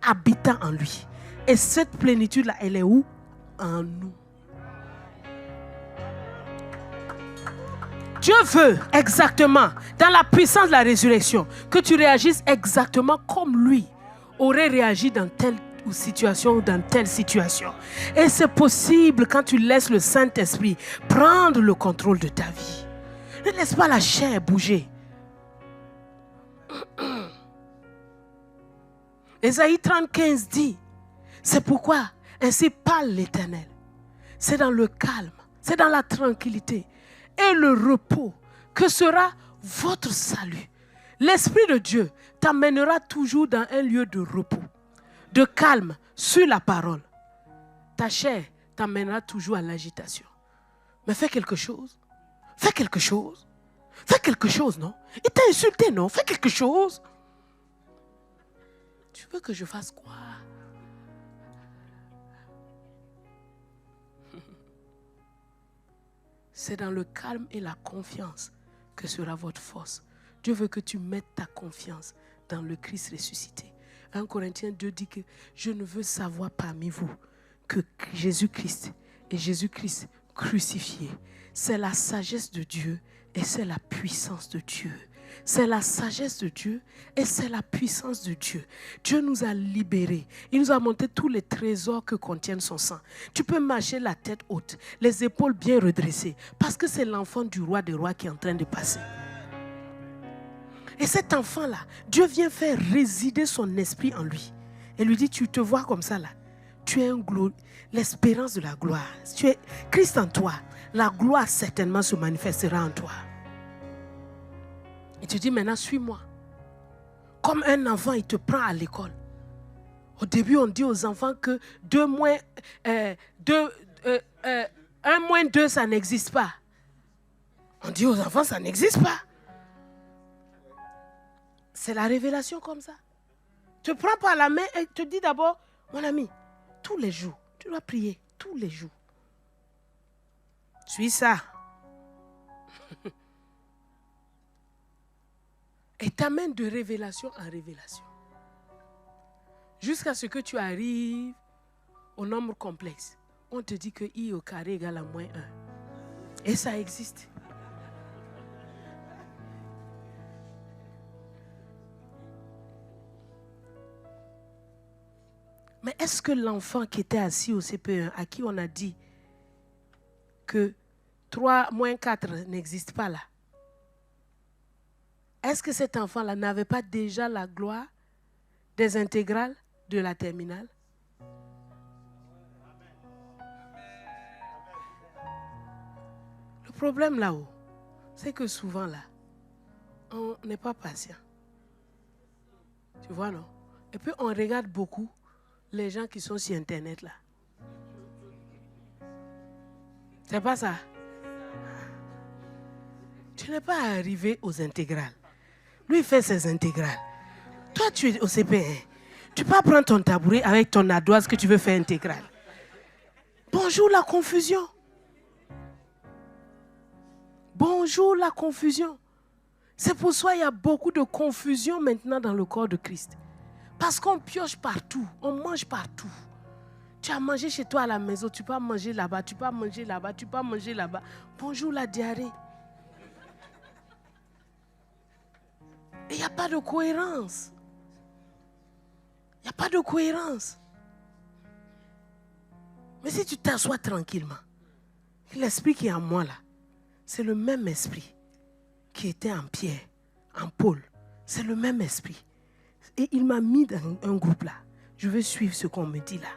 [SPEAKER 1] habite en lui. Et cette plénitude-là, elle est où? En nous. Dieu veut exactement, dans la puissance de la résurrection, que tu réagisses exactement comme lui aurait réagi dans telle situation ou dans telle situation. Et c'est possible quand tu laisses le Saint-Esprit prendre le contrôle de ta vie. Ne laisse pas la chair bouger. Ésaïe 35 dit, c'est pourquoi ainsi parle l'Éternel. C'est dans le calme, c'est dans la tranquillité et le repos que sera votre salut. L'Esprit de Dieu t'amènera toujours dans un lieu de repos, de calme sur la parole. Ta chair t'amènera toujours à l'agitation. Mais fais quelque chose. Fais quelque chose. Fais quelque chose, non? Il t'a insulté, non? Fais quelque chose. Tu veux que je fasse quoi? C'est dans le calme et la confiance que sera votre force. Dieu veut que tu mettes ta confiance dans le Christ ressuscité. 1 Corinthiens 2 dit que je ne veux savoir parmi vous que Jésus-Christ et Jésus-Christ crucifié. C'est la sagesse de Dieu et c'est la puissance de Dieu. C'est la sagesse de Dieu et c'est la puissance de Dieu. Dieu nous a libérés. Il nous a montré tous les trésors que contiennent son sang. Tu peux marcher la tête haute, les épaules bien redressées, parce que c'est l'enfant du roi des rois qui est en train de passer. Et cet enfant-là, Dieu vient faire résider son esprit en lui. Et lui dit, tu te vois comme ça là. Tu es l'espérance de la gloire. Tu es Christ en toi. La gloire certainement se manifestera en toi. Et tu dis maintenant, suis-moi. Comme un enfant, il te prend à l'école. Au début, on dit aux enfants que 1 moins 2, ça n'existe pas. On dit aux enfants, ça n'existe pas. C'est la révélation comme ça. Tu prends par la main et te dis d'abord, mon ami, tous les jours, tu dois prier tous les jours. Suis ça. Et t'amène de révélation en révélation. Jusqu'à ce que tu arrives au nombre complexe. On te dit que I au carré égale à moins 1. Et ça existe. Mais est-ce que l'enfant qui était assis au CP1, à qui on a dit que 3 moins 4 n'existe pas là, est-ce que cet enfant-là n'avait pas déjà la gloire des intégrales de la terminale? Le problème là-haut, c'est que souvent là, on n'est pas patient. Tu vois, non? Et puis on regarde beaucoup les gens qui sont sur Internet là. C'est pas ça. Tu n'es pas arrivé aux intégrales. Lui, il fait ses intégrales. Toi, tu es au CP1. Tu peux pas prendre ton tabouret avec ton ardoise que tu veux faire intégrale. Bonjour la confusion. Bonjour la confusion. C'est pour ça qu'il y a beaucoup de confusion maintenant dans le corps de Christ. Parce qu'on pioche partout, on mange partout. Tu as mangé chez toi à la maison, tu peux pas manger là-bas, tu peux pas manger là-bas, tu peux pas manger là-bas. Bonjour la diarrhée. Et il n'y a pas de cohérence. Il n'y a pas de cohérence. Mais si tu t'assois tranquillement, l'esprit qui est en moi là, c'est le même esprit qui était en Pierre, en Paul. C'est le même esprit. Et il m'a mis dans un groupe là. Je vais suivre ce qu'on me dit là.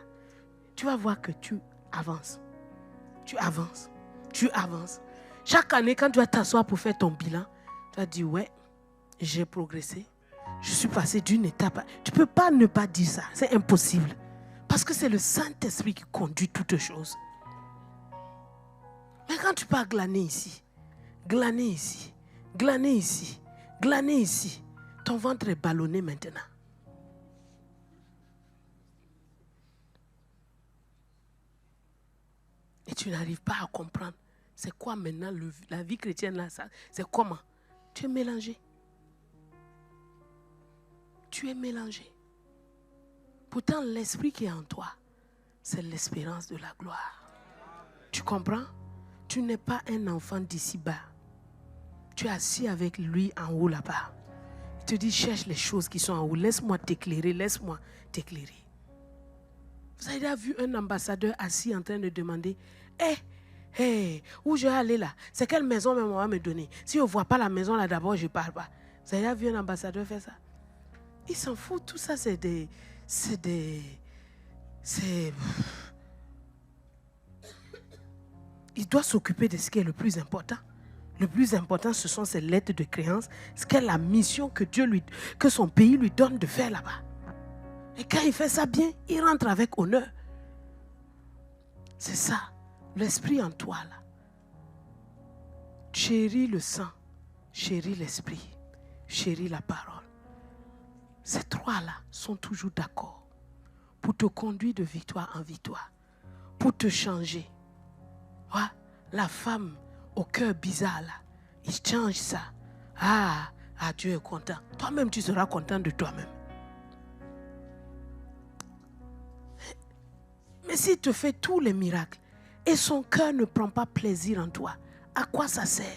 [SPEAKER 1] Tu vas voir que tu avances. Tu avances. Tu avances. Chaque année, quand tu vas t'asseoir pour faire ton bilan, tu vas dire, ouais, j'ai progressé. Je suis passé d'une étape. Tu ne peux pas ne pas dire ça. C'est impossible. Parce que c'est le Saint-Esprit qui conduit toutes choses. Mais quand tu pars glaner ici, glaner ici, glaner ici, glaner ici, ton ventre est ballonné maintenant. Et tu n'arrives pas à comprendre. C'est quoi maintenant la vie chrétienne là? C'est comment? Tu es mélangé. Tu es mélangé. Pourtant, l'esprit qui est en toi, c'est l'espérance de la gloire. Tu comprends? Tu n'es pas un enfant d'ici-bas. Tu es assis avec lui en haut là-bas. Il te dit, cherche les choses qui sont en haut. Laisse-moi t'éclairer, laisse-moi t'éclairer. Vous avez déjà vu un ambassadeur assis en train de demander, où je vais aller là? C'est quelle maison même on va me donner? Si on ne voit pas la maison là d'abord, je ne parle pas. Vous avez déjà vu un ambassadeur faire ça? Il s'en fout, tout ça Il doit s'occuper de ce qui est le plus important. Le plus important, ce sont ses lettres de créance. Ce qu'est la mission que son pays lui donne de faire là-bas. Et quand il fait ça bien, il rentre avec honneur. C'est ça, l'esprit en toi là. Chéris le sang, chéris l'esprit, chéris la parole. Ces trois-là sont toujours d'accord pour te conduire de victoire en victoire, pour te changer. Ouais, la femme au cœur bizarre là, il change ça. Dieu est content. Toi-même, tu seras content de toi-même. Mais s'il te fait tous les miracles et son cœur ne prend pas plaisir en toi, à quoi ça sert?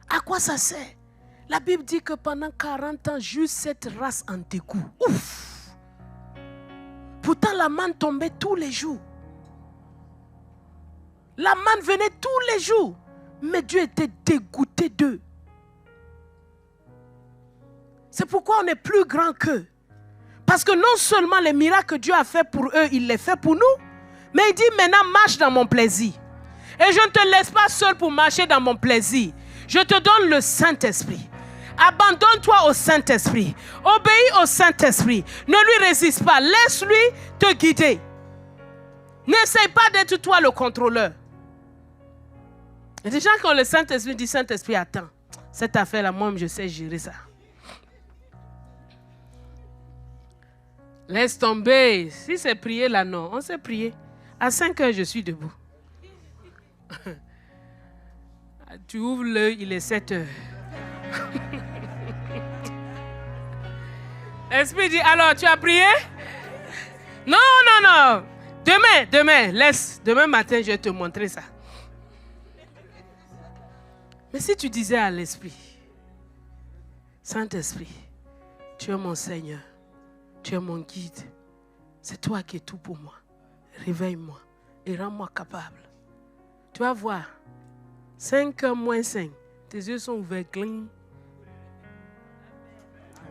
[SPEAKER 1] À quoi ça sert? La Bible dit que pendant 40 ans, juste cette race en dégoût. Ouf! Pourtant, la manne tombait tous les jours. La manne venait tous les jours. Mais Dieu était dégoûté d'eux. C'est pourquoi on est plus grand qu'eux. Parce que non seulement les miracles que Dieu a fait pour eux, il les fait pour nous. Mais il dit maintenant marche dans mon plaisir. Et je ne te laisse pas seul pour marcher dans mon plaisir. Je te donne le Saint-Esprit. Abandonne-toi au Saint-Esprit. Obéis au Saint-Esprit. Ne lui résiste pas. Laisse-lui te guider. N'essaye pas d'être toi le contrôleur. Il y a des gens qui ont le Saint-Esprit, disent Saint-Esprit, attends. Cette affaire-là, moi, je sais gérer ça. Laisse tomber. Si c'est prier là, non. On sait prier. À 5 heures, je suis debout. Tu ouvres l'œil, il est 7 heures. L'esprit dit, alors tu as prié? Non. Demain, laisse. Demain matin, je vais te montrer ça. Mais si tu disais à l'esprit, Saint-Esprit, tu es mon Seigneur, tu es mon guide, c'est toi qui es tout pour moi. Réveille-moi et rends-moi capable. Tu vas voir, 5h moins 5, tes yeux sont ouverts. Cling.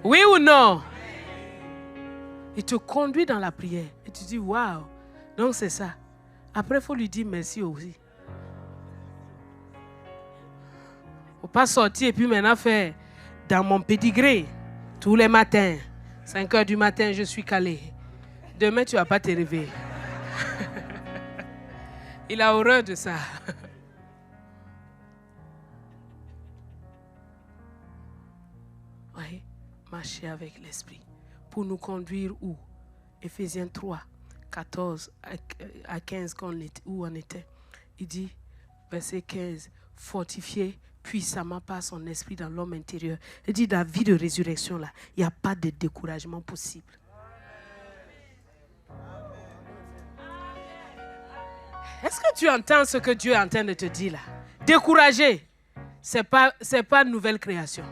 [SPEAKER 1] Oui ou non? Il te conduit dans la prière. Et tu dis, waouh, donc c'est ça. Après, il faut lui dire merci aussi. Il ne faut pas sortir et puis maintenant faire dans mon pédigré tous les matins. 5h du matin, je suis calé. Demain, tu ne vas pas te réveiller. Il a horreur de ça. Oui, marcher avec l'esprit. Pour nous conduire où? Éphésiens 3, 14 à 15, où on était. Il dit, verset 15, fortifié puissamment par son esprit dans l'homme intérieur. Il dit, dans la vie de résurrection, là, il n'y a pas de découragement possible. Est-ce que tu entends ce que Dieu est en train de te dire là? Décourager, ce n'est pas une nouvelle création.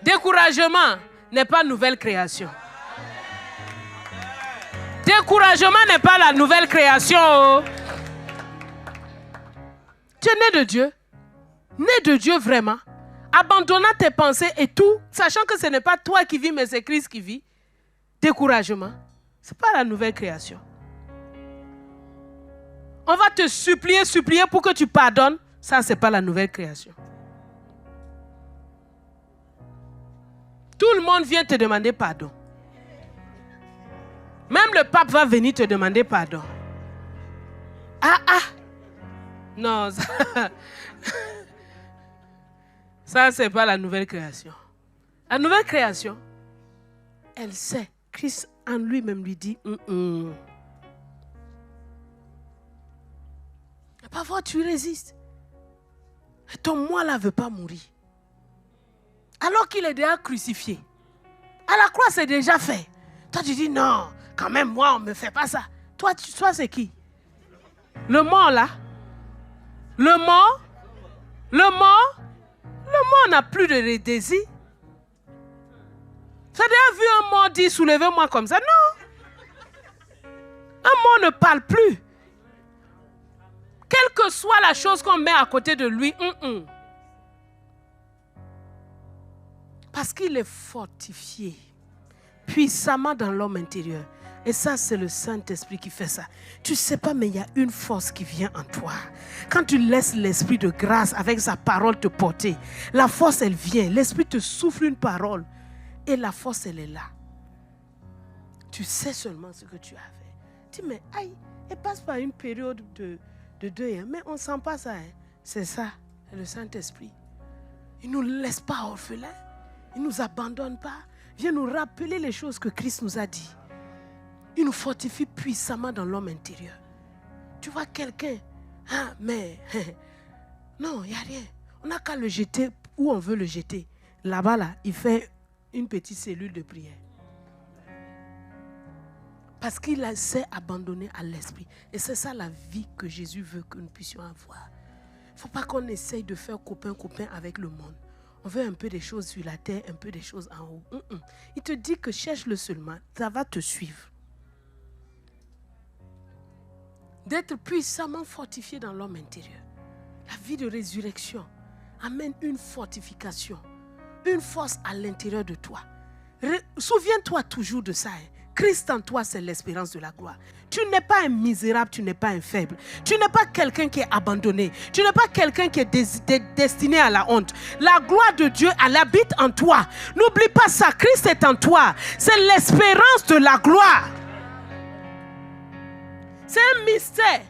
[SPEAKER 1] Découragement n'est pas une nouvelle création. Découragement n'est pas la nouvelle création. Tu es né de Dieu. Né de Dieu vraiment. Abandonnant tes pensées et tout, sachant que ce n'est pas toi qui vis, mais c'est Christ qui vit. Découragement, ce n'est pas la nouvelle création. On va te supplier pour que tu pardonnes. Ça, ce n'est pas la nouvelle création. Tout le monde vient te demander pardon. Même le pape va venir te demander pardon. Non, ça c'est pas la nouvelle création. La nouvelle création, elle sait. Christ en lui-même lui dit, Parfois tu résistes. Et ton moi là ne veut pas mourir. Alors qu'il est déjà crucifié. À la croix, c'est déjà fait. Toi, tu dis, non, quand même, moi, on ne me fait pas ça. Toi, c'est qui? Le mort, là. Le mort n'a plus de désir. Tu as déjà vu un mort dire soulevez-moi comme ça? Non. Un mort ne parle plus. Quelle que soit la chose qu'on met à côté de lui, parce qu'il est fortifié puissamment dans l'homme intérieur. Et ça, c'est le Saint-Esprit qui fait ça. Tu ne sais pas, mais il y a une force qui vient en toi. Quand tu laisses l'Esprit de grâce avec sa parole te porter, la force, elle vient. L'Esprit te souffle une parole. Et la force, elle est là. Tu sais seulement ce que tu as fait. Tu dis, mais aïe, elle passe par une période de deuil. Hein, mais on ne sent pas ça. Hein. C'est ça, le Saint-Esprit. Il ne nous laisse pas orphelins. Il ne nous abandonne pas. Il vient nous rappeler les choses que Christ nous a dit. Il nous fortifie puissamment dans l'homme intérieur. Tu vois quelqu'un, mais non, il n'y a rien. On n'a qu'à le jeter où on veut le jeter. Là-bas, là, il fait une petite cellule de prière. Parce qu'il s'est abandonné à l'esprit. Et c'est ça la vie que Jésus veut que nous puissions avoir. Il ne faut pas qu'on essaye de faire copain avec le monde. On veut un peu des choses sur la terre, un peu des choses en haut. Il te dit que cherche-le seulement, ça va te suivre. D'être puissamment fortifié dans l'homme intérieur. La vie de résurrection amène une fortification, une force à l'intérieur de toi. Souviens-toi toujours de ça. Christ en toi, c'est l'espérance de la gloire. Tu n'es pas un misérable, tu n'es pas un faible. Tu n'es pas quelqu'un qui est abandonné. Tu n'es pas quelqu'un qui est destiné à la honte. La gloire de Dieu, elle habite en toi. N'oublie pas ça, Christ est en toi. C'est l'espérance de la gloire. C'est un mystère.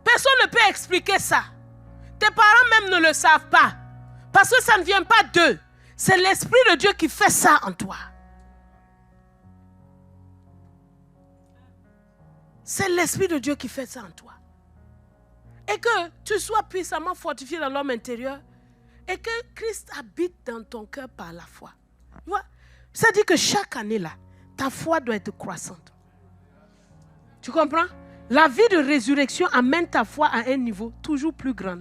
[SPEAKER 1] Personne ne peut expliquer ça. Tes parents même ne le savent pas. Parce que ça ne vient pas d'eux. C'est l'Esprit de Dieu qui fait ça en toi. C'est l'Esprit de Dieu qui fait ça en toi. Et que tu sois puissamment fortifié dans l'homme intérieur. Et que Christ habite dans ton cœur par la foi. Tu vois? Ça dit que chaque année là, ta foi doit être croissante. Tu comprends? La vie de résurrection amène ta foi à un niveau toujours plus grand.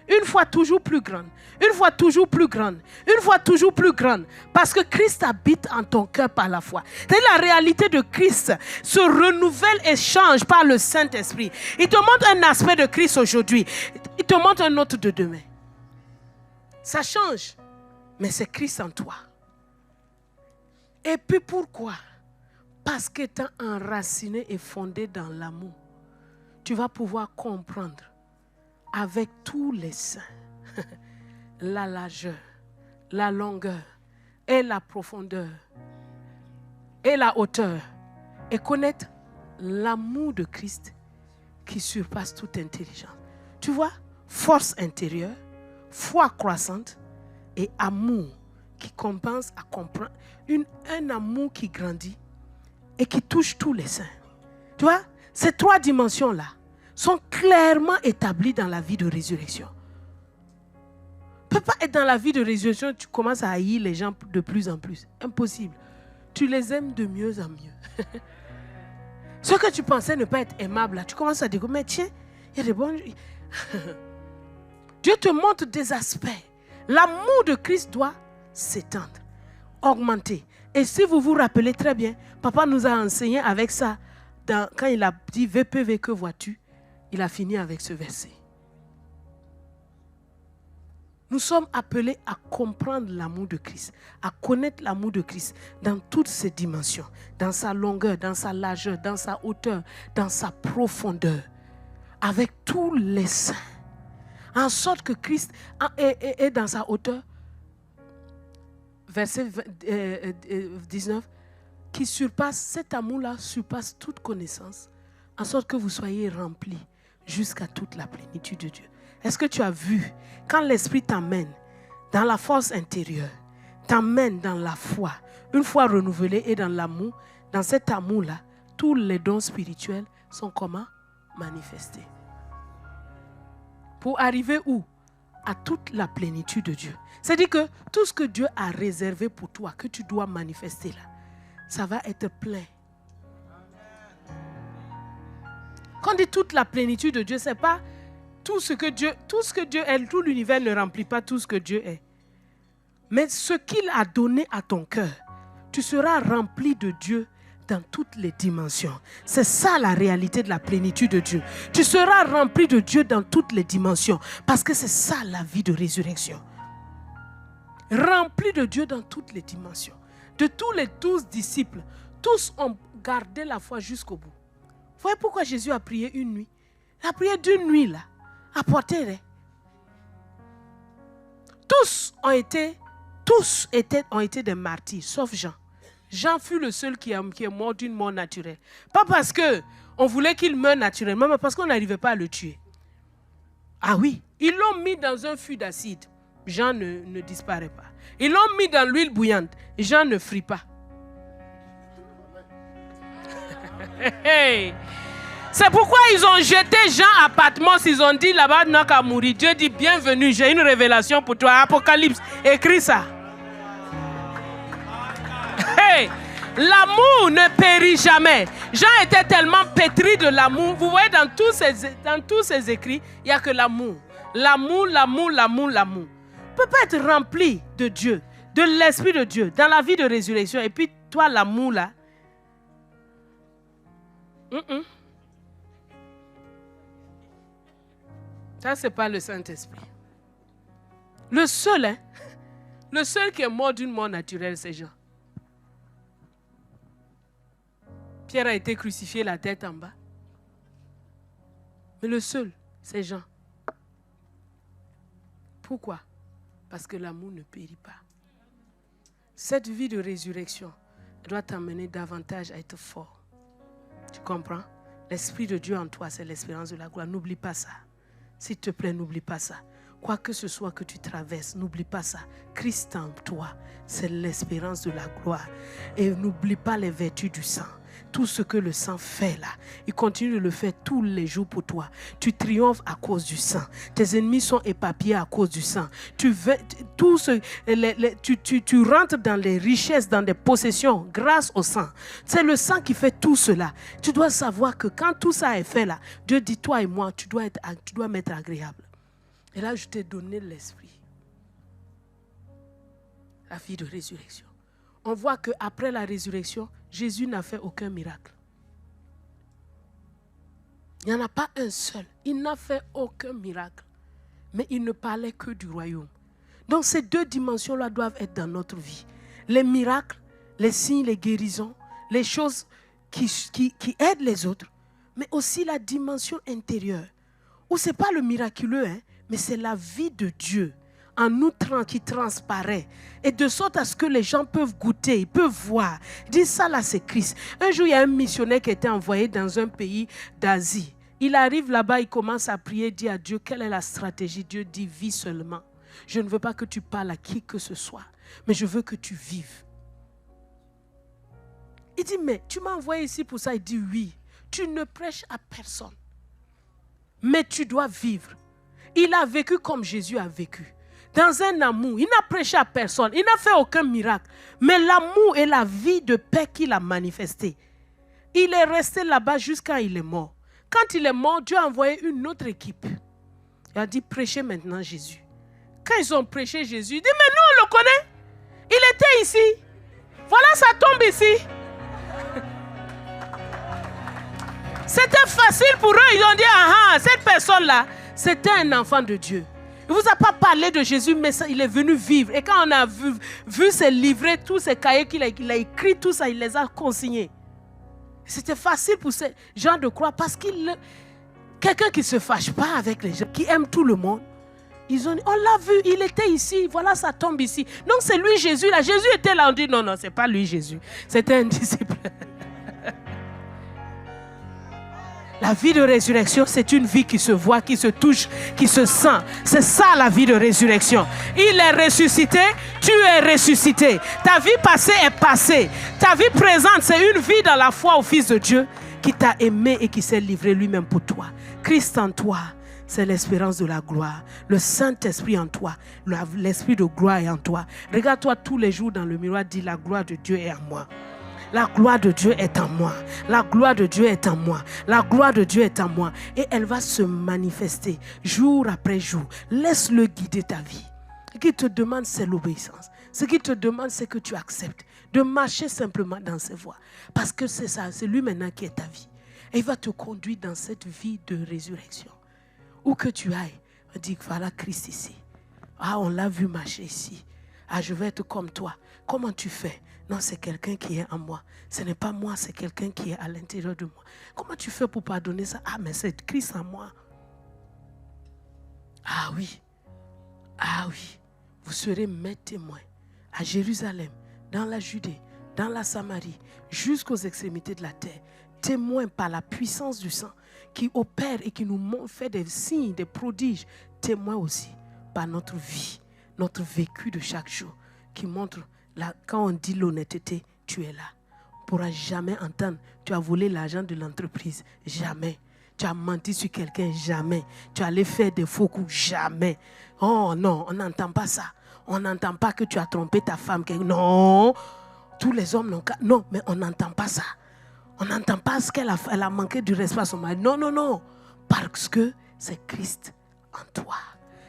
[SPEAKER 1] Une fois toujours plus grande. Une fois toujours plus grande. Une fois toujours plus grande. Parce que Christ habite en ton cœur par la foi. C'est la réalité de Christ se renouvelle et change par le Saint-Esprit. Il te montre un aspect de Christ aujourd'hui. Il te montre un autre de demain. Ça change. Mais c'est Christ en toi. Et puis pourquoi? Parce qu'étant enraciné et fondé dans l'amour, tu vas pouvoir comprendre avec tous les saints la largeur, la longueur et la profondeur et la hauteur et connaître l'amour de Christ qui surpasse toute intelligence. Tu vois, force intérieure, foi croissante et amour qui compense à comprendre, un amour qui grandit et qui touche tous les saints. Tu vois, ces trois dimensions-là sont clairement établies dans la vie de résurrection. Tu ne peux pas être dans la vie de résurrection, tu commences à haïr les gens de plus en plus. Impossible. Tu les aimes de mieux en mieux. Ce que tu pensais ne pas être aimable, là, tu commences à dire, mais tiens, il y a des bons... Dieu te montre des aspects. L'amour de Christ doit s'étendre, augmenter. Et si vous vous rappelez très bien, papa nous a enseigné avec ça, quand il a dit VPV, que vois-tu? Il a fini avec ce verset. Nous sommes appelés à comprendre l'amour de Christ, à connaître l'amour de Christ dans toutes ses dimensions, dans sa longueur, dans sa largeur, dans sa hauteur, dans sa profondeur, avec tous les saints. En sorte que Christ est dans sa hauteur, verset 19, qui surpasse, cet amour-là surpasse toute connaissance, en sorte que vous soyez remplis jusqu'à toute la plénitude de Dieu. Est-ce que tu as vu, quand l'Esprit t'amène dans la force intérieure, t'amène dans la foi, une fois renouvelée et dans l'amour, dans cet amour-là, tous les dons spirituels sont comment? Manifestés. Pour arriver où? À toute la plénitude de Dieu. C'est-à-dire que tout ce que Dieu a réservé pour toi, que tu dois manifester là, ça va être plein. Quand on dit toute la plénitude de Dieu, ce n'est pas tout ce que Dieu est, tout l'univers ne remplit pas tout ce que Dieu est. Mais ce qu'il a donné à ton cœur, tu seras rempli de Dieu dans toutes les dimensions. C'est ça la réalité de la plénitude de Dieu. Tu seras rempli de Dieu dans toutes les dimensions. Parce que c'est ça la vie de résurrection. Rempli de Dieu dans toutes les dimensions. De tous les 12 disciples, tous ont gardé la foi jusqu'au bout. Vous voyez pourquoi Jésus a prié une nuit? Il a prié d'une nuit là, à portée. Tous ont été des martyrs, sauf Jean. Jean fut le seul qui est mort d'une mort naturelle. Pas parce qu'on voulait qu'il meure naturellement, mais parce qu'on n'arrivait pas à le tuer. Ah oui, ils l'ont mis dans un fût d'acide. Jean ne disparaît pas. Ils l'ont mis dans l'huile bouillante. Jean ne frit pas. C'est pourquoi ils ont jeté Jean à Patmos. Ils ont dit là-bas, n'a qu'à mourir. Dieu dit, bienvenue, j'ai une révélation pour toi. Apocalypse, écris ça. L'amour ne périt jamais. Jean était tellement pétri de l'amour. Vous voyez, dans tous ces écrits, il n'y a que l'amour. L'amour, l'amour, l'amour, l'amour. On ne peut pas être rempli de Dieu, de l'Esprit de Dieu, dans la vie de résurrection. Et puis, toi, l'amour, là. Ça, ce n'est pas le Saint-Esprit. Le seul qui est mort d'une mort naturelle, c'est Jean. Pierre a été crucifié la tête en bas. Mais le seul, c'est Jean. Pourquoi? Parce que l'amour ne périt pas. Cette vie de résurrection doit t'amener davantage à être fort. Tu comprends? L'Esprit de Dieu en toi, c'est l'espérance de la gloire. N'oublie pas ça. S'il te plaît, n'oublie pas ça. Quoi que ce soit que tu traverses, n'oublie pas ça. Christ en toi, c'est l'espérance de la gloire. Et n'oublie pas les vertus du sang. Tout ce que le sang fait là, il continue de le faire tous les jours pour toi. Tu triomphes à cause du sang. Tes ennemis sont éparpillés à cause du sang. Tu rentres dans les richesses, dans des possessions grâce au sang. C'est le sang qui fait tout cela. Tu dois savoir que quand tout ça est fait là, Dieu dit, toi et moi, tu dois m'être agréable. Et là, je t'ai donné l'esprit. La vie de résurrection. On voit qu'après la résurrection, Jésus n'a fait aucun miracle. Il n'y en a pas un seul. Il n'a fait aucun miracle. Mais il ne parlait que du royaume. Donc ces deux dimensions-là doivent être dans notre vie. Les miracles, les signes, les guérisons, les choses qui aident les autres. Mais aussi la dimension intérieure. Où ce n'est pas le miraculeux, mais c'est la vie de Dieu en nous qui transparaît. Et de sorte à ce que les gens peuvent goûter, ils peuvent voir. Ils disent ça là, c'est Christ. Un jour, il y a un missionnaire qui a été envoyé dans un pays d'Asie. Il arrive là-bas, il commence à prier, dit à Dieu, quelle est la stratégie? Dieu dit, vis seulement. Je ne veux pas que tu parles à qui que ce soit, mais je veux que tu vives. Il dit, mais tu m'as envoyé ici pour ça. Il dit, oui, tu ne prêches à personne, mais tu dois vivre. Il a vécu comme Jésus a vécu. Dans un amour, il n'a prêché à personne, il n'a fait aucun miracle. Mais l'amour et la vie de paix qu'il a manifesté, il est resté là-bas jusqu'à il est mort. Quand il est mort, Dieu a envoyé une autre équipe. Il a dit, prêchez maintenant Jésus. Quand ils ont prêché Jésus, il dit, mais nous on le connaît. Il était ici. Voilà sa tombe ici. C'était facile pour eux. Ils ont dit, ah, cette personne-là, c'était un enfant de Dieu. Il ne vous a pas parlé de Jésus, mais ça, il est venu vivre. Et quand on a vu ses livrets, tous ces cahiers qu'il a écrits, tout ça, il les a consignés. C'était facile pour ces gens de croire parce quelqu'un qui ne se fâche pas avec les gens, qui aime tout le monde, ils ont dit, on l'a vu, il était ici, voilà sa tombe ici. Donc c'est lui Jésus là. Jésus était là, on dit non, ce n'est pas lui Jésus. C'était un disciple. La vie de résurrection, c'est une vie qui se voit, qui se touche, qui se sent. C'est ça la vie de résurrection. Il est ressuscité, tu es ressuscité. Ta vie passée est passée. Ta vie présente, c'est une vie dans la foi au Fils de Dieu qui t'a aimé et qui s'est livré lui-même pour toi. Christ en toi, c'est l'espérance de la gloire. Le Saint-Esprit en toi, l'Esprit de gloire est en toi. Regarde-toi tous les jours dans le miroir, dis la gloire de Dieu est en moi. La gloire de Dieu est en moi. La gloire de Dieu est en moi. La gloire de Dieu est en moi. Et elle va se manifester jour après jour. Laisse-le guider ta vie. Ce qu'il te demande, c'est l'obéissance. Ce qu'il te demande, c'est que tu acceptes de marcher simplement dans ses voies. Parce que c'est ça, c'est lui maintenant qui est ta vie. Et il va te conduire dans cette vie de résurrection. Où que tu ailles, on dit, voilà Christ ici. Ah, on l'a vu marcher ici. Ah, je vais être comme toi. Comment tu fais? Non, c'est quelqu'un qui est en moi. Ce n'est pas moi, c'est quelqu'un qui est à l'intérieur de moi. Comment tu fais pour pardonner ça? Ah, mais c'est Christ en moi. Ah oui. Ah oui. Vous serez mes témoins à Jérusalem, dans la Judée, dans la Samarie, jusqu'aux extrémités de la terre. Témoins par la puissance du sang qui opère et qui nous fait des signes, des prodiges. Témoins aussi par notre vie, notre vécu de chaque jour qui montre, là, quand on dit l'honnêteté, tu es là. On ne pourra jamais entendre, tu as volé l'argent de l'entreprise, jamais. Tu as menti sur quelqu'un, jamais. Tu allais faire des faux coups, jamais. Oh non, on n'entend pas ça. On n'entend pas que tu as trompé ta femme. Non, tous les hommes n'ont qu'à... Non, mais on n'entend pas ça. On n'entend pas ce qu'elle a manqué du respect à son mari. Non, non, non. Parce que c'est Christ en toi.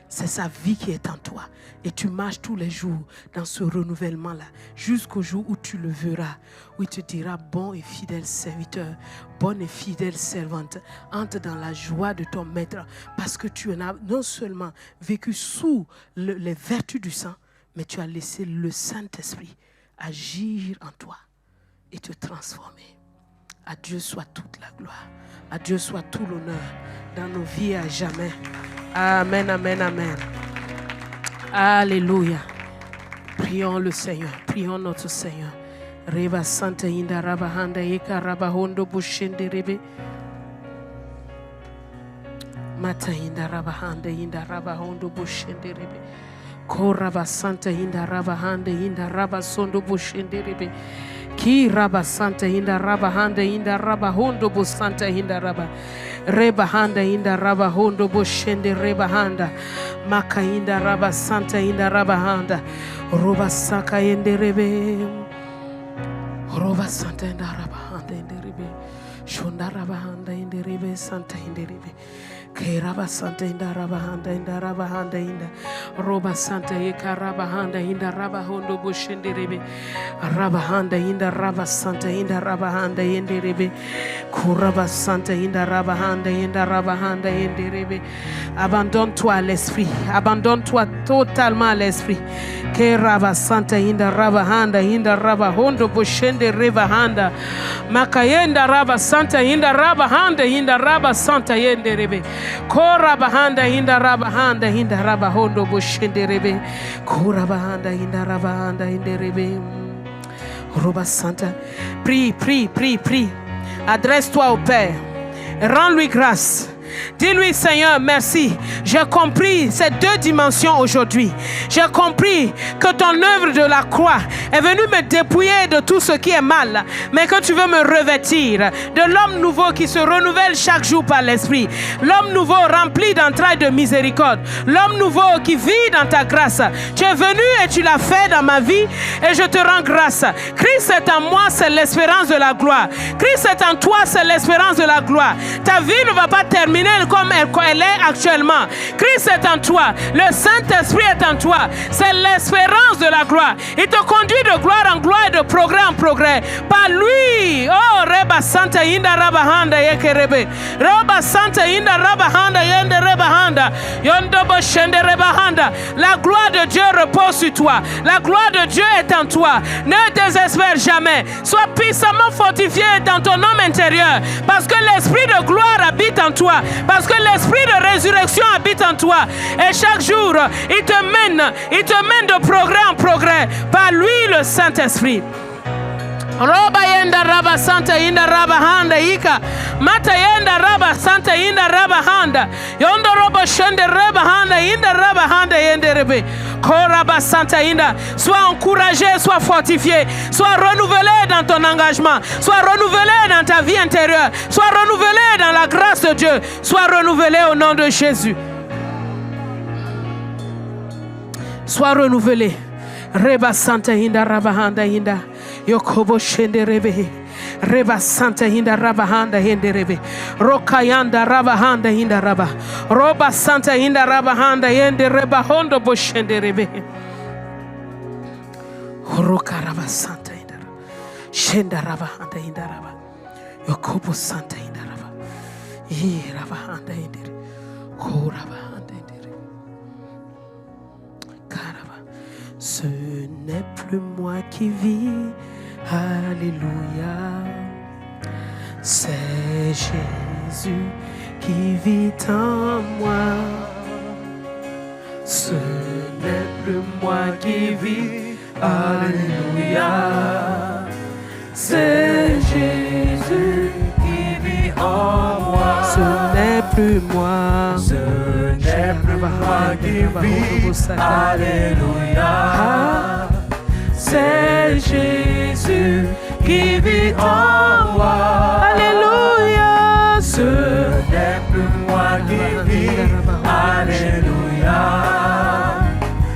[SPEAKER 1] C'est sa vie qui est en toi. Et tu marches tous les jours dans ce renouvellement-là. Jusqu'au jour où tu le verras. Où il te dira, bon et fidèle serviteur, bonne et fidèle servante. Entre dans la joie de ton maître. Parce que tu as non seulement vécu sous les vertus du sang, mais tu as laissé le Saint-Esprit agir en toi et te transformer. À Dieu soit toute la gloire. À Dieu soit tout l'honneur dans nos vies à jamais. Amen, amen, amen. Alléluia. Prions le Seigneur. Prions notre Seigneur. Reba Santa Inda Raba Handa Eka Raba Hondo Bushende Rebe. Mata Inda Raba Handa Inda Raba Hondo Bushende Rebe. Koraba Santa Inda Raba Handa Inda Raba Sondo Bushende Rebe. Ki Raba Santa Inda Raba Handa Inda Raba Hondo Busanta Inda Raba. Reba Handa Inda Raba Hondo Bushende Reba Handa. Maka Inda Raba Santa Inda Raba Handa. Roba Saka Inde Rebe. Roba Santa Inda Raba Handa Inde Rebe. Shonda Raba Handa Inde Rebe Santa Inde Rebe. Keraba Santa Inda Raba Handa Inda Raba Handa Inda Roba Santa Eka Raba Handa Inda Raba Hondo Bushende Rebe Raba Handa Inda Raba Santa Inda Raba Handa Inde Rebe Kuraba Santa Inda Raba Handa Inda Raba Handa Inde Rebe. Abandonne-toi à l'esprit, abandonne-toi totalement à l'esprit. Keraba Santa Inda Raba Handa Inda Raba Hondo Bushende Reba Handa Makayenda Raba Santa Inda Raba Handa Inda Raba Santa Yende Rebe. Korabahanda inda rabahanda inda rabahondo bushenderebe. Korabahanda inda rabahanda inderebe. Roba Santa. Prie, prie, prie, prie. Adresse-toi au Père. Rends-lui grâce. Dis-lui, Seigneur, merci. J'ai compris ces deux dimensions aujourd'hui. J'ai compris que ton œuvre de la croix est venue me dépouiller de tout ce qui est mal, mais que tu veux me revêtir de l'homme nouveau qui se renouvelle chaque jour par l'Esprit. L'homme nouveau rempli d'entrailles de miséricorde. L'homme nouveau qui vit dans ta grâce. Tu es venu et tu l'as fait dans ma vie et je te rends grâce. Christ est en moi, c'est l'espérance de la gloire. Christ est en toi, c'est l'espérance de la gloire. Ta vie ne va pas terminer comme elle est actuellement. Christ est en toi. Le Saint-Esprit est en toi. C'est l'espérance de la gloire. Il te conduit de gloire en gloire et de progrès en progrès. Par lui. Oh, Reba Santa Inda Rabahanda Yekerebe. Reba Santa Inda Rabahanda Yende Rebahanda. Yondobo Shende Rebahanda. La gloire de Dieu repose sur toi. La gloire de Dieu est en toi. Ne désespère jamais. Sois puissamment fortifié dans ton homme intérieur. Parce que l'esprit de gloire habite en toi. Parce que l'esprit de résurrection habite en toi. Et chaque jour, il te mène de progrès en progrès. Par lui, le Saint-Esprit. Roba yenda raba santa inda raba handa ika mata yenda raba santa inda raba handa yondo roba shende raba handa inda raba handa yende rebe koraba santa inda. Sois encouragé, sois fortifié, sois renouvelé dans ton engagement, sois renouvelé dans ta vie intérieure, sois renouvelé dans la grâce de Dieu, sois renouvelé au nom de Jésus. Sois renouvelé. Reba santa inda raba handa inda. Yokobo shenderebe. Reba Santa Hinda Rabahanda Henderebe. Rokayanda Rabahanda Hinda Raba. Roba Santa Hinda Rabahanda Hendereba Hondo Boshenderebe. Rokaraba Santa Hinda Shenda Rabahanda Hinda Raba. Yokobo Santa Hinda Raba. Yi Rabahanda Hindere. Korabahanda Hindere. Karaba. Ce n'est plus moi qui vis. Alléluia, c'est Jésus qui vit en moi. Ce n'est plus moi qui vis. Alléluia, c'est Jésus qui vit en moi. Ce n'est plus moi. Ce n'est plus moi qui vis. Alléluia. C'est Jésus qui vit en moi. Alléluia. Ce n'est plus moi qui vis. Alléluia.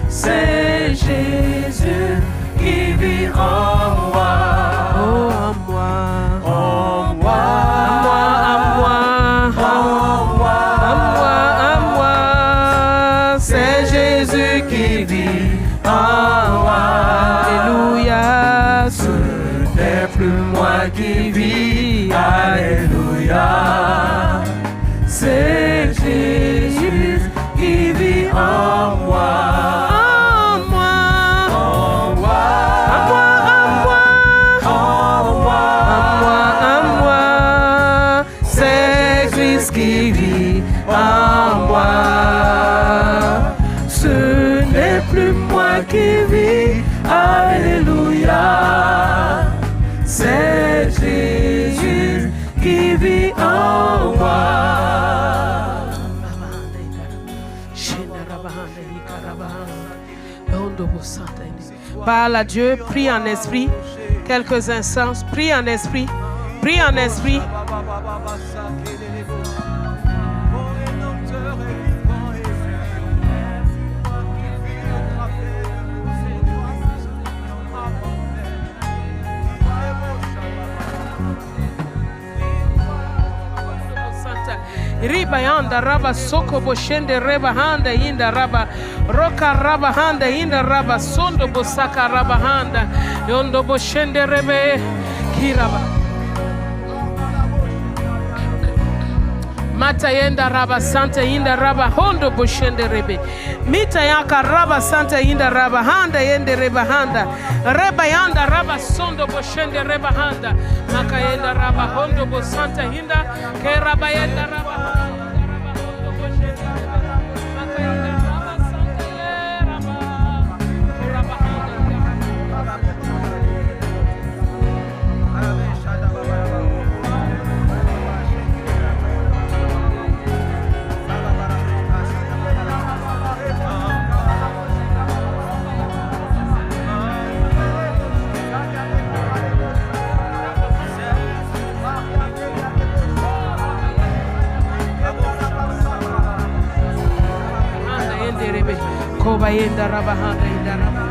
[SPEAKER 1] C'est Jésus qui vit en moi. Oh, en moi. En moi. En moi. En moi. En moi. En moi. C'est Jésus qui vit en moi. Ce n'est plus moi qui vis, alléluia. C'est Jésus qui vit en moi. En moi, en moi, en moi, en moi, en moi. C'est Christ qui vit en moi. Ce n'est plus moi qui vis, alléluia. C'est Jésus qui vit en moi. Parle à Dieu, prie en esprit. Quelques instants, prie en esprit. Prie en esprit. Ribayanda raba soko boshende reba handa inda raba roka raba handa inda raba sondo bosaka raba handa yondo boshende rebe kiraba mata yenda raba santa inda raba hondo boshende rebe mita yaka raba santa inda raba handa yende reba handa reba yanda raba sondo boshende reba handa maka yenda raba hondo bosanta inda ke raba yenda raba Kobayenda rabahanda indaraba.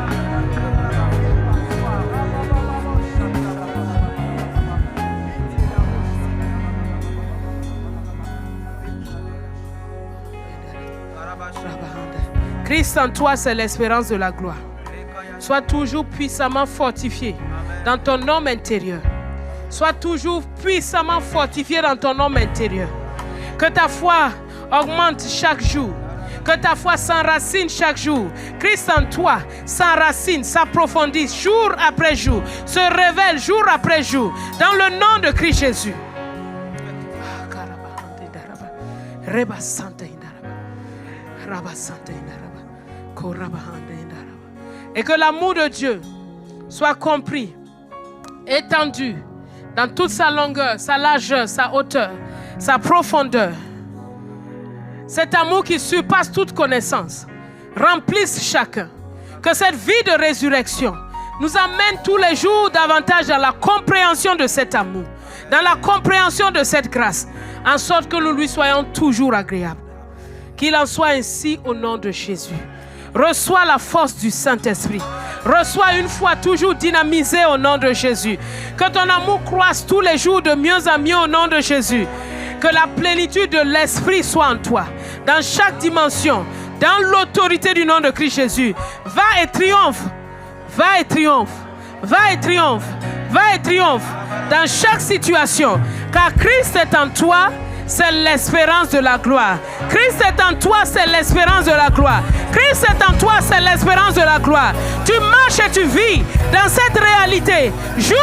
[SPEAKER 1] Christ en toi, c'est l'espérance de la gloire. Sois toujours puissamment fortifié dans ton homme intérieur. Sois toujours puissamment fortifié dans ton homme intérieur. Que ta foi augmente chaque jour. Que ta foi s'enracine chaque jour. Christ en toi s'enracine, s'approfondit jour après jour, se révèle jour après jour. Dans le nom de Christ Jésus. Et que l'amour de Dieu soit compris, étendu dans toute sa longueur, sa largeur, sa hauteur, sa profondeur. Cet amour qui surpasse toute connaissance remplisse chacun. Que cette vie de résurrection nous amène tous les jours davantage dans la compréhension de cet amour, dans la compréhension de cette grâce, en sorte que nous lui soyons toujours agréables. Qu'il en soit ainsi au nom de Jésus. Reçois la force du Saint-Esprit. Reçois une foi toujours dynamisée au nom de Jésus. Que ton amour croisse tous les jours de mieux en mieux au nom de Jésus. Que la plénitude de l'Esprit soit en toi, dans chaque dimension, dans l'autorité du nom de Christ Jésus. Va et triomphe, va et triomphe, va et triomphe, va et triomphe dans chaque situation. Car Christ est en toi, c'est l'espérance de la gloire. Christ est en toi, c'est l'espérance de la gloire. Christ est en toi, c'est l'espérance de la gloire. Tu marches et tu vis dans cette réalité, jour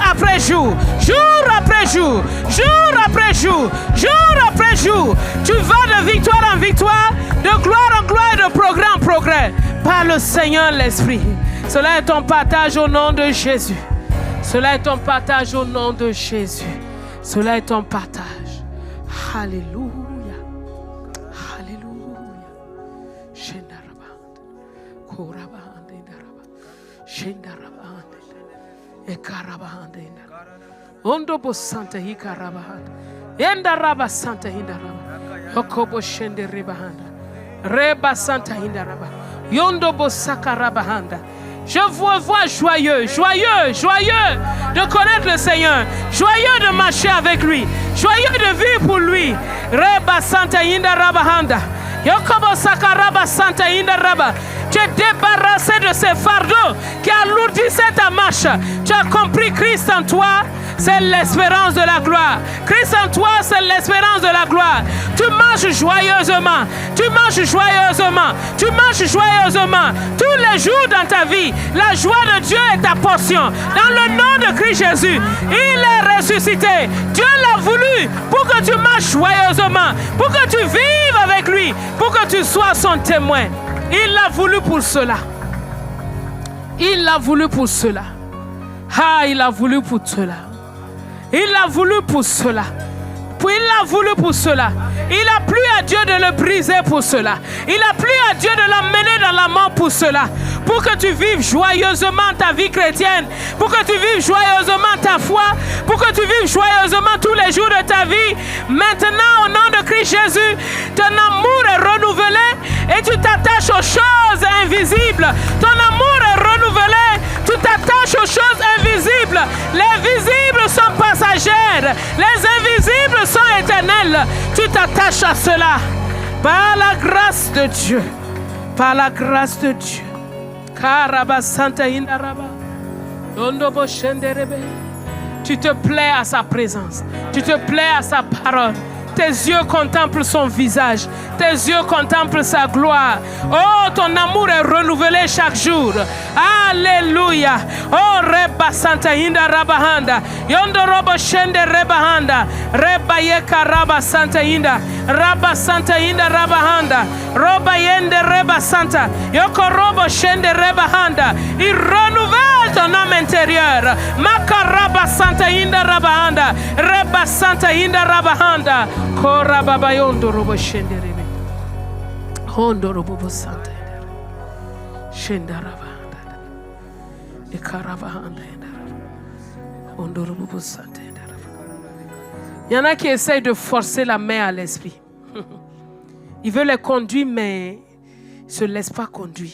[SPEAKER 1] après jour, jour après jour, jour après jour, jour après jour. Tu vas de victoire en victoire, de gloire en gloire et de progrès en progrès, par le Seigneur l'Esprit. Cela est ton partage au nom de Jésus. Cela est ton partage au nom de Jésus. Cela est ton partage. Alléluia. Alléluia. Shendaraband. Koraband indaraba. Shendaraband. Ekaraband indaraba. Ondobo santa hikaraband. Endaraba santa hindaraba. Hokobo shenderibahanda. Reba santa hindaraba. Yondobo sakarabahanda. Je vous vois joyeux, joyeux, joyeux de connaître le Seigneur, joyeux de marcher avec lui, joyeux de vivre pour lui. Reba Santa Inda Rabahanda. Yokobo Sakaraba Santa Inda Raba. Tu es débarrassé de ces fardeaux qui alourdissaient ta marche. Tu as compris Christ en toi, c'est l'espérance de la gloire. Christ en toi, c'est l'espérance de la gloire. Tu marches joyeusement. Tu marches joyeusement. Tu marches joyeusement. Tous les jours dans ta vie, la joie de Dieu est ta portion. Dans le nom de Christ Jésus, il est ressuscité. Dieu l'a voulu pour que tu marches joyeusement, pour que tu vives avec lui, pour que tu sois son témoin. Il l'a voulu pour cela. Il l'a voulu pour cela. Ah, il l'a voulu pour cela. Il l'a voulu pour cela. Il l'a voulu pour cela. Il a plu à Dieu de le briser pour cela. Il a plu à Dieu de l'emmener dans la mort pour cela. Pour que tu vives joyeusement ta vie chrétienne. Pour que tu vives joyeusement ta foi. Pour que tu vives joyeusement tous les jours de ta vie. Maintenant, au nom de Christ Jésus, ton amour est renouvelé et tu t'attaches aux choses invisibles. Ton amour est renouvelé. Tu t'attaches aux choses invisibles. Les visibles sont passagères. Les invisibles sont éternels. Tu t'attaches à cela par la grâce de Dieu. Par la grâce de Dieu. Tu te plais à sa présence. Tu te plais à sa parole. Tes yeux contemplent son visage. Tes yeux contemplent sa gloire. Oh, ton amour est renouvelé chaque jour. Alléluia. Oh, Reba Santa Hinda Rabahanda. Yondo Robo Shende Rebahanda. Reba Yeka Raba Santa Hinda. Raba Santa Hinda Rabahanda. Roba Yende Reba Santa. Yoko Robo Shende Rebahanda. Il renouvelle ton homme intérieur. Makaraba Santa Hinda Rabahanda. Reba Santa Hinda Rabahanda. Kora baba yondo robo shenderebe. Hondo robo santa. Shendara banda. E karaba handa. Hondo robo santa. Il y en a qui essayent de forcer la main à l'esprit. Ils veulent les conduire, mais ils ne se laissent pas conduire.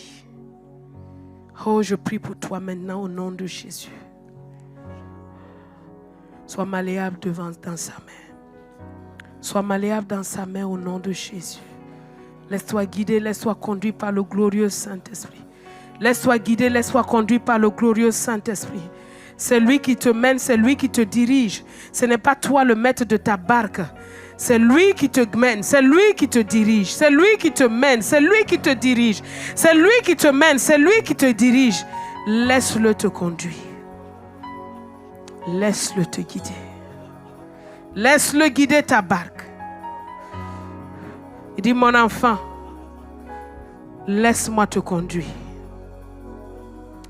[SPEAKER 1] Oh, je prie pour toi maintenant au nom de Jésus. Sois malléable dans sa main. Sois malléable dans sa main au nom de Jésus. Laisse-toi guider, laisse-toi conduire par le glorieux Saint-Esprit. Laisse-toi guider, laisse-toi conduire par le glorieux Saint-Esprit. C'est lui qui te mène, c'est lui qui te dirige. Ce n'est pas toi le maître de ta barque. C'est lui qui te mène, c'est lui qui te dirige. C'est lui qui te mène, c'est lui qui te dirige. C'est lui qui te mène, c'est lui qui te dirige. Laisse-le te conduire. Laisse-le te guider. Laisse-le guider ta barque. Il dit, mon enfant, laisse-moi te conduire.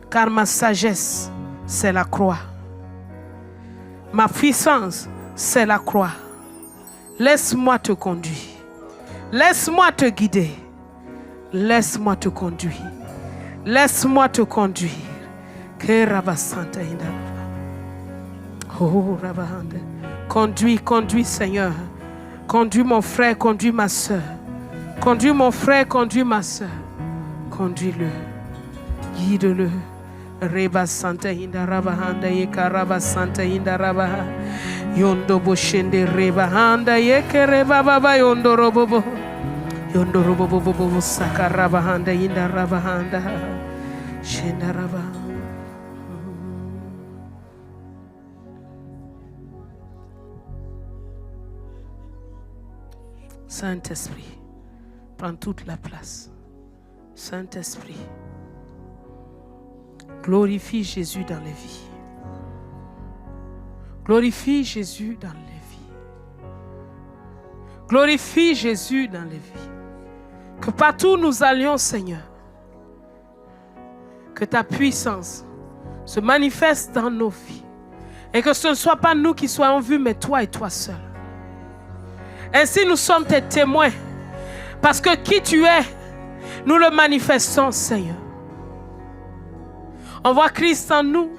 [SPEAKER 1] Car ma sagesse, c'est la croix. Ma puissance, c'est la croix. Laisse-moi te conduire. Laisse-moi te guider. Laisse-moi te conduire. Laisse-moi te conduire. Oh, conduis, conduis, Seigneur. Conduis mon frère, conduis ma soeur. Conduis mon frère, conduis ma soeur. Conduis-le, guide-le. Reba Santa Hinda Rabahanda Yeka Raba Santa Hinda Rabaha Yondo Boshende Rebahanda Yeke Reba Baba Yondo Robobo Yondo Robobo Saka Rabahanda Hinda Rabahanda Shenda Raba. Saint-Esprit, prends toute la place. Saint-Esprit, glorifie Jésus dans les vies. Glorifie Jésus dans les vies. Glorifie Jésus dans les vies. Que partout où nous allions, Seigneur, que ta puissance se manifeste dans nos vies. Et que ce ne soit pas nous qui soyons vus, mais toi et toi seul. Ainsi nous sommes tes témoins. Parce que qui tu es, nous le manifestons, Seigneur. On voit Christ en nous.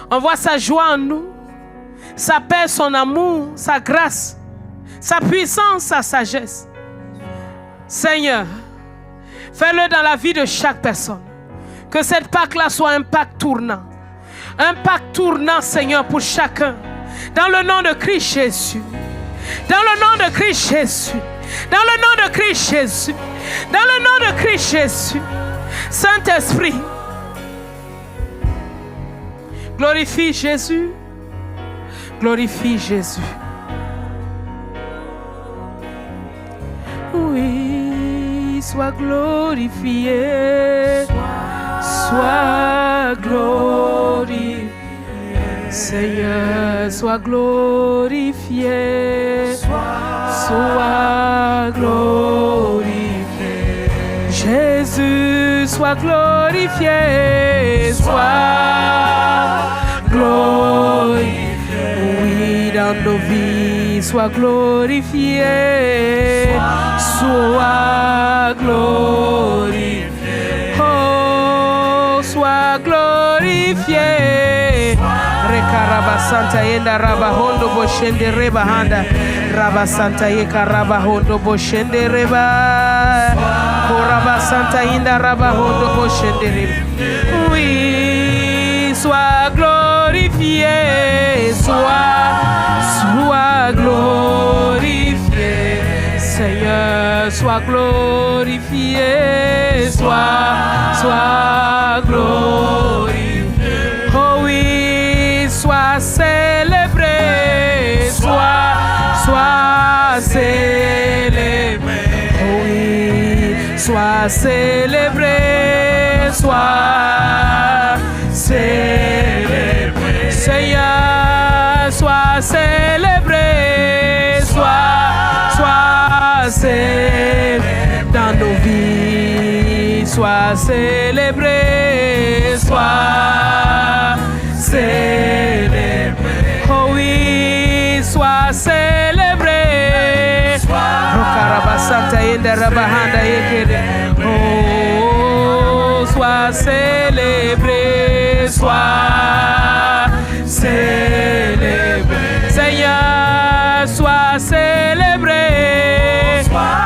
[SPEAKER 1] On voit sa joie en nous. Sa paix, son amour, sa grâce, sa puissance, sa sagesse. Seigneur, fais-le dans la vie de chaque personne. Que cette Pâque-là soit un Pâque tournant. Un Pâque tournant, Seigneur, pour chacun. Dans le nom de Christ Jésus. Dans le nom de Christ Jésus. Dans le nom de Christ Jésus. Dans le nom de Christ Jésus. Saint-Esprit, glorifie Jésus. Glorifie Jésus. Oui, sois glorifié. Sois glorifié. Seigneur, sois glorifié. Sois glorifié. Jésus, sois glorifié. Sois glorifié. Oui, dans nos vies, sois glorifié. Sois glorifié. Oh, sois glorifié. Rekaraba Santa Yenda Raba Hondo Boshende Reba Handa Raba Santa Yeka Raba Hondo Boshende Reba Koraba Santa Yenda Raba Hondo Boshende Reba. Oui, sois glorifié, sois glorifié, Seigneur, sois glorifié, sois glorifié. Oh oui, sois célébré, sois célébré. Oh oui, sois célébré, sois célébré. Seigneur, sois célébré, sois célébré dans nos vies, sois célébré, sois célébré. Oh oui, sois célébré. Oh, sois célébré, sois célébré. Seigneur, sois célébré.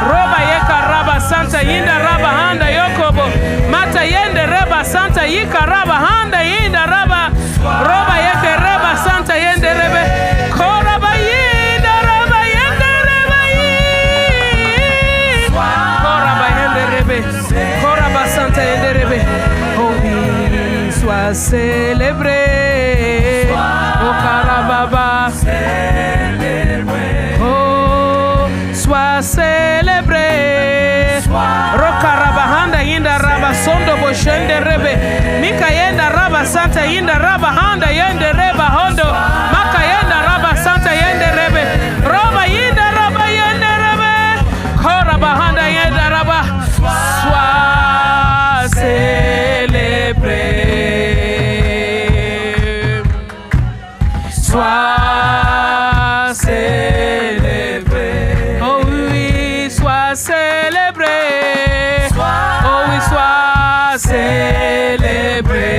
[SPEAKER 1] Roba yeka raba santa yinda raba handa yokobo. Mata yende reba santa yika raba handa yinda raba. Roba yeke reba santa yende rebe. Koraba yinda raba yende reba yi. Koraba yende rebe. Koraba santa yende rebe. Oh oui, sois célébré. Oh karababa. Oh, sois célébré. Rokarabahanda yinda raba sondo boshende rebe. Mika yenda raba santa yinda raba handa yende reba hondo. Maka yenda raba santa yende rebe. Roba yinda raba yende rebe. Korabahanda yenda raba. Sois célébré. Sois célébré. Oh oui, sois célébré. Oh oui, sois célébré.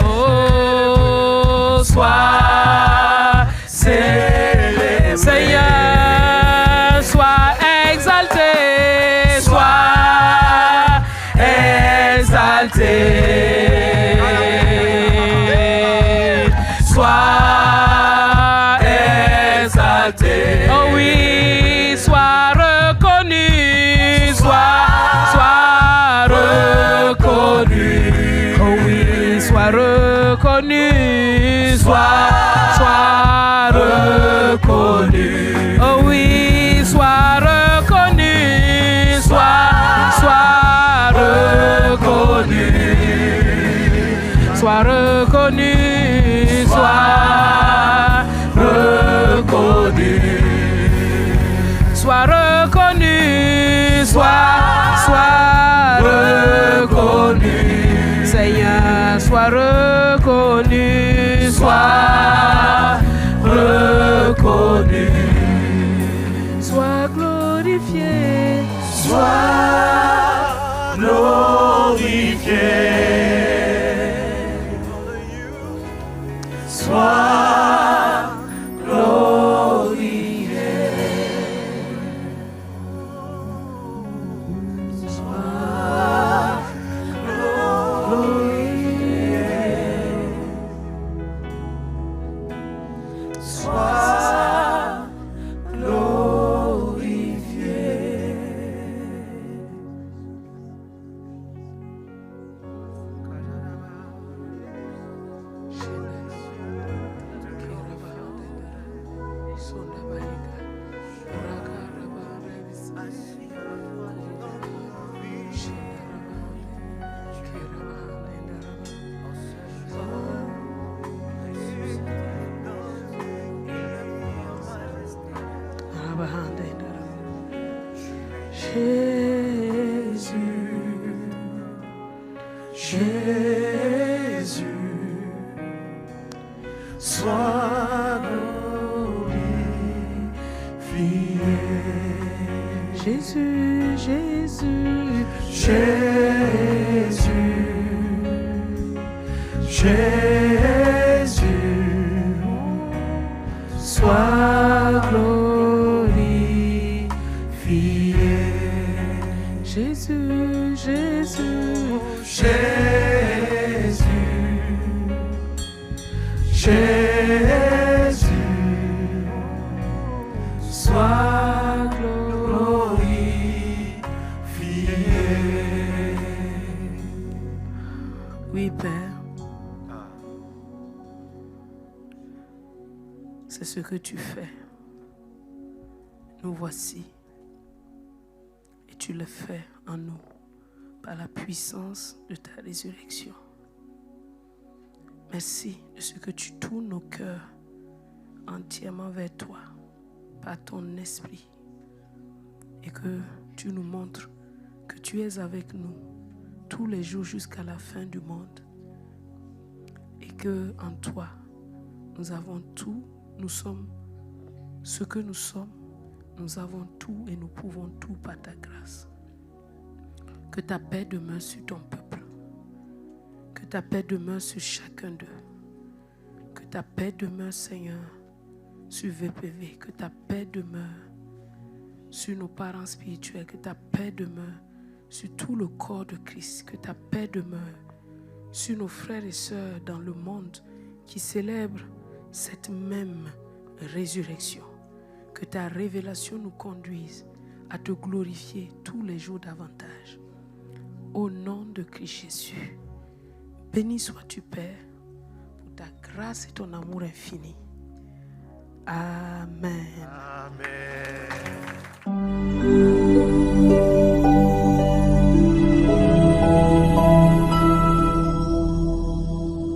[SPEAKER 1] Oh, reconnu, sois reconnu, sois glorifié,
[SPEAKER 2] sois glorifié, sois glorifié, sois glorifié, sois glorifié. Jésus, sois glorifié.
[SPEAKER 1] Jésus, Jésus,
[SPEAKER 2] Jésus, Jésus, sois glorifié.
[SPEAKER 1] Jésus, Jésus,
[SPEAKER 2] Jésus, Jésus, sois glorifié.
[SPEAKER 1] Oui, Père. C'est ce que tu fais. Nous voici. Et tu le fais en nous par la puissance de ta résurrection. Merci de ce que tu tournes nos cœurs entièrement vers toi par ton esprit et que tu nous montres que tu es avec nous tous les jours jusqu'à la fin du monde et que en toi nous avons tout, nous sommes ce que nous sommes, nous avons tout et nous pouvons tout par ta grâce. Que ta paix demeure sur ton peuple. Que ta paix demeure sur chacun d'eux. Que ta paix demeure, Seigneur, sur VPV. Que ta paix demeure sur nos parents spirituels. Que ta paix demeure sur tout le corps de Christ. Que ta paix demeure sur nos frères et sœurs dans le monde qui célèbrent cette même résurrection. Que ta révélation nous conduise à te glorifier tous les jours davantage. Au nom de Christ Jésus, béni sois-tu, Père, pour ta grâce et ton amour infini. Amen.
[SPEAKER 2] Amen.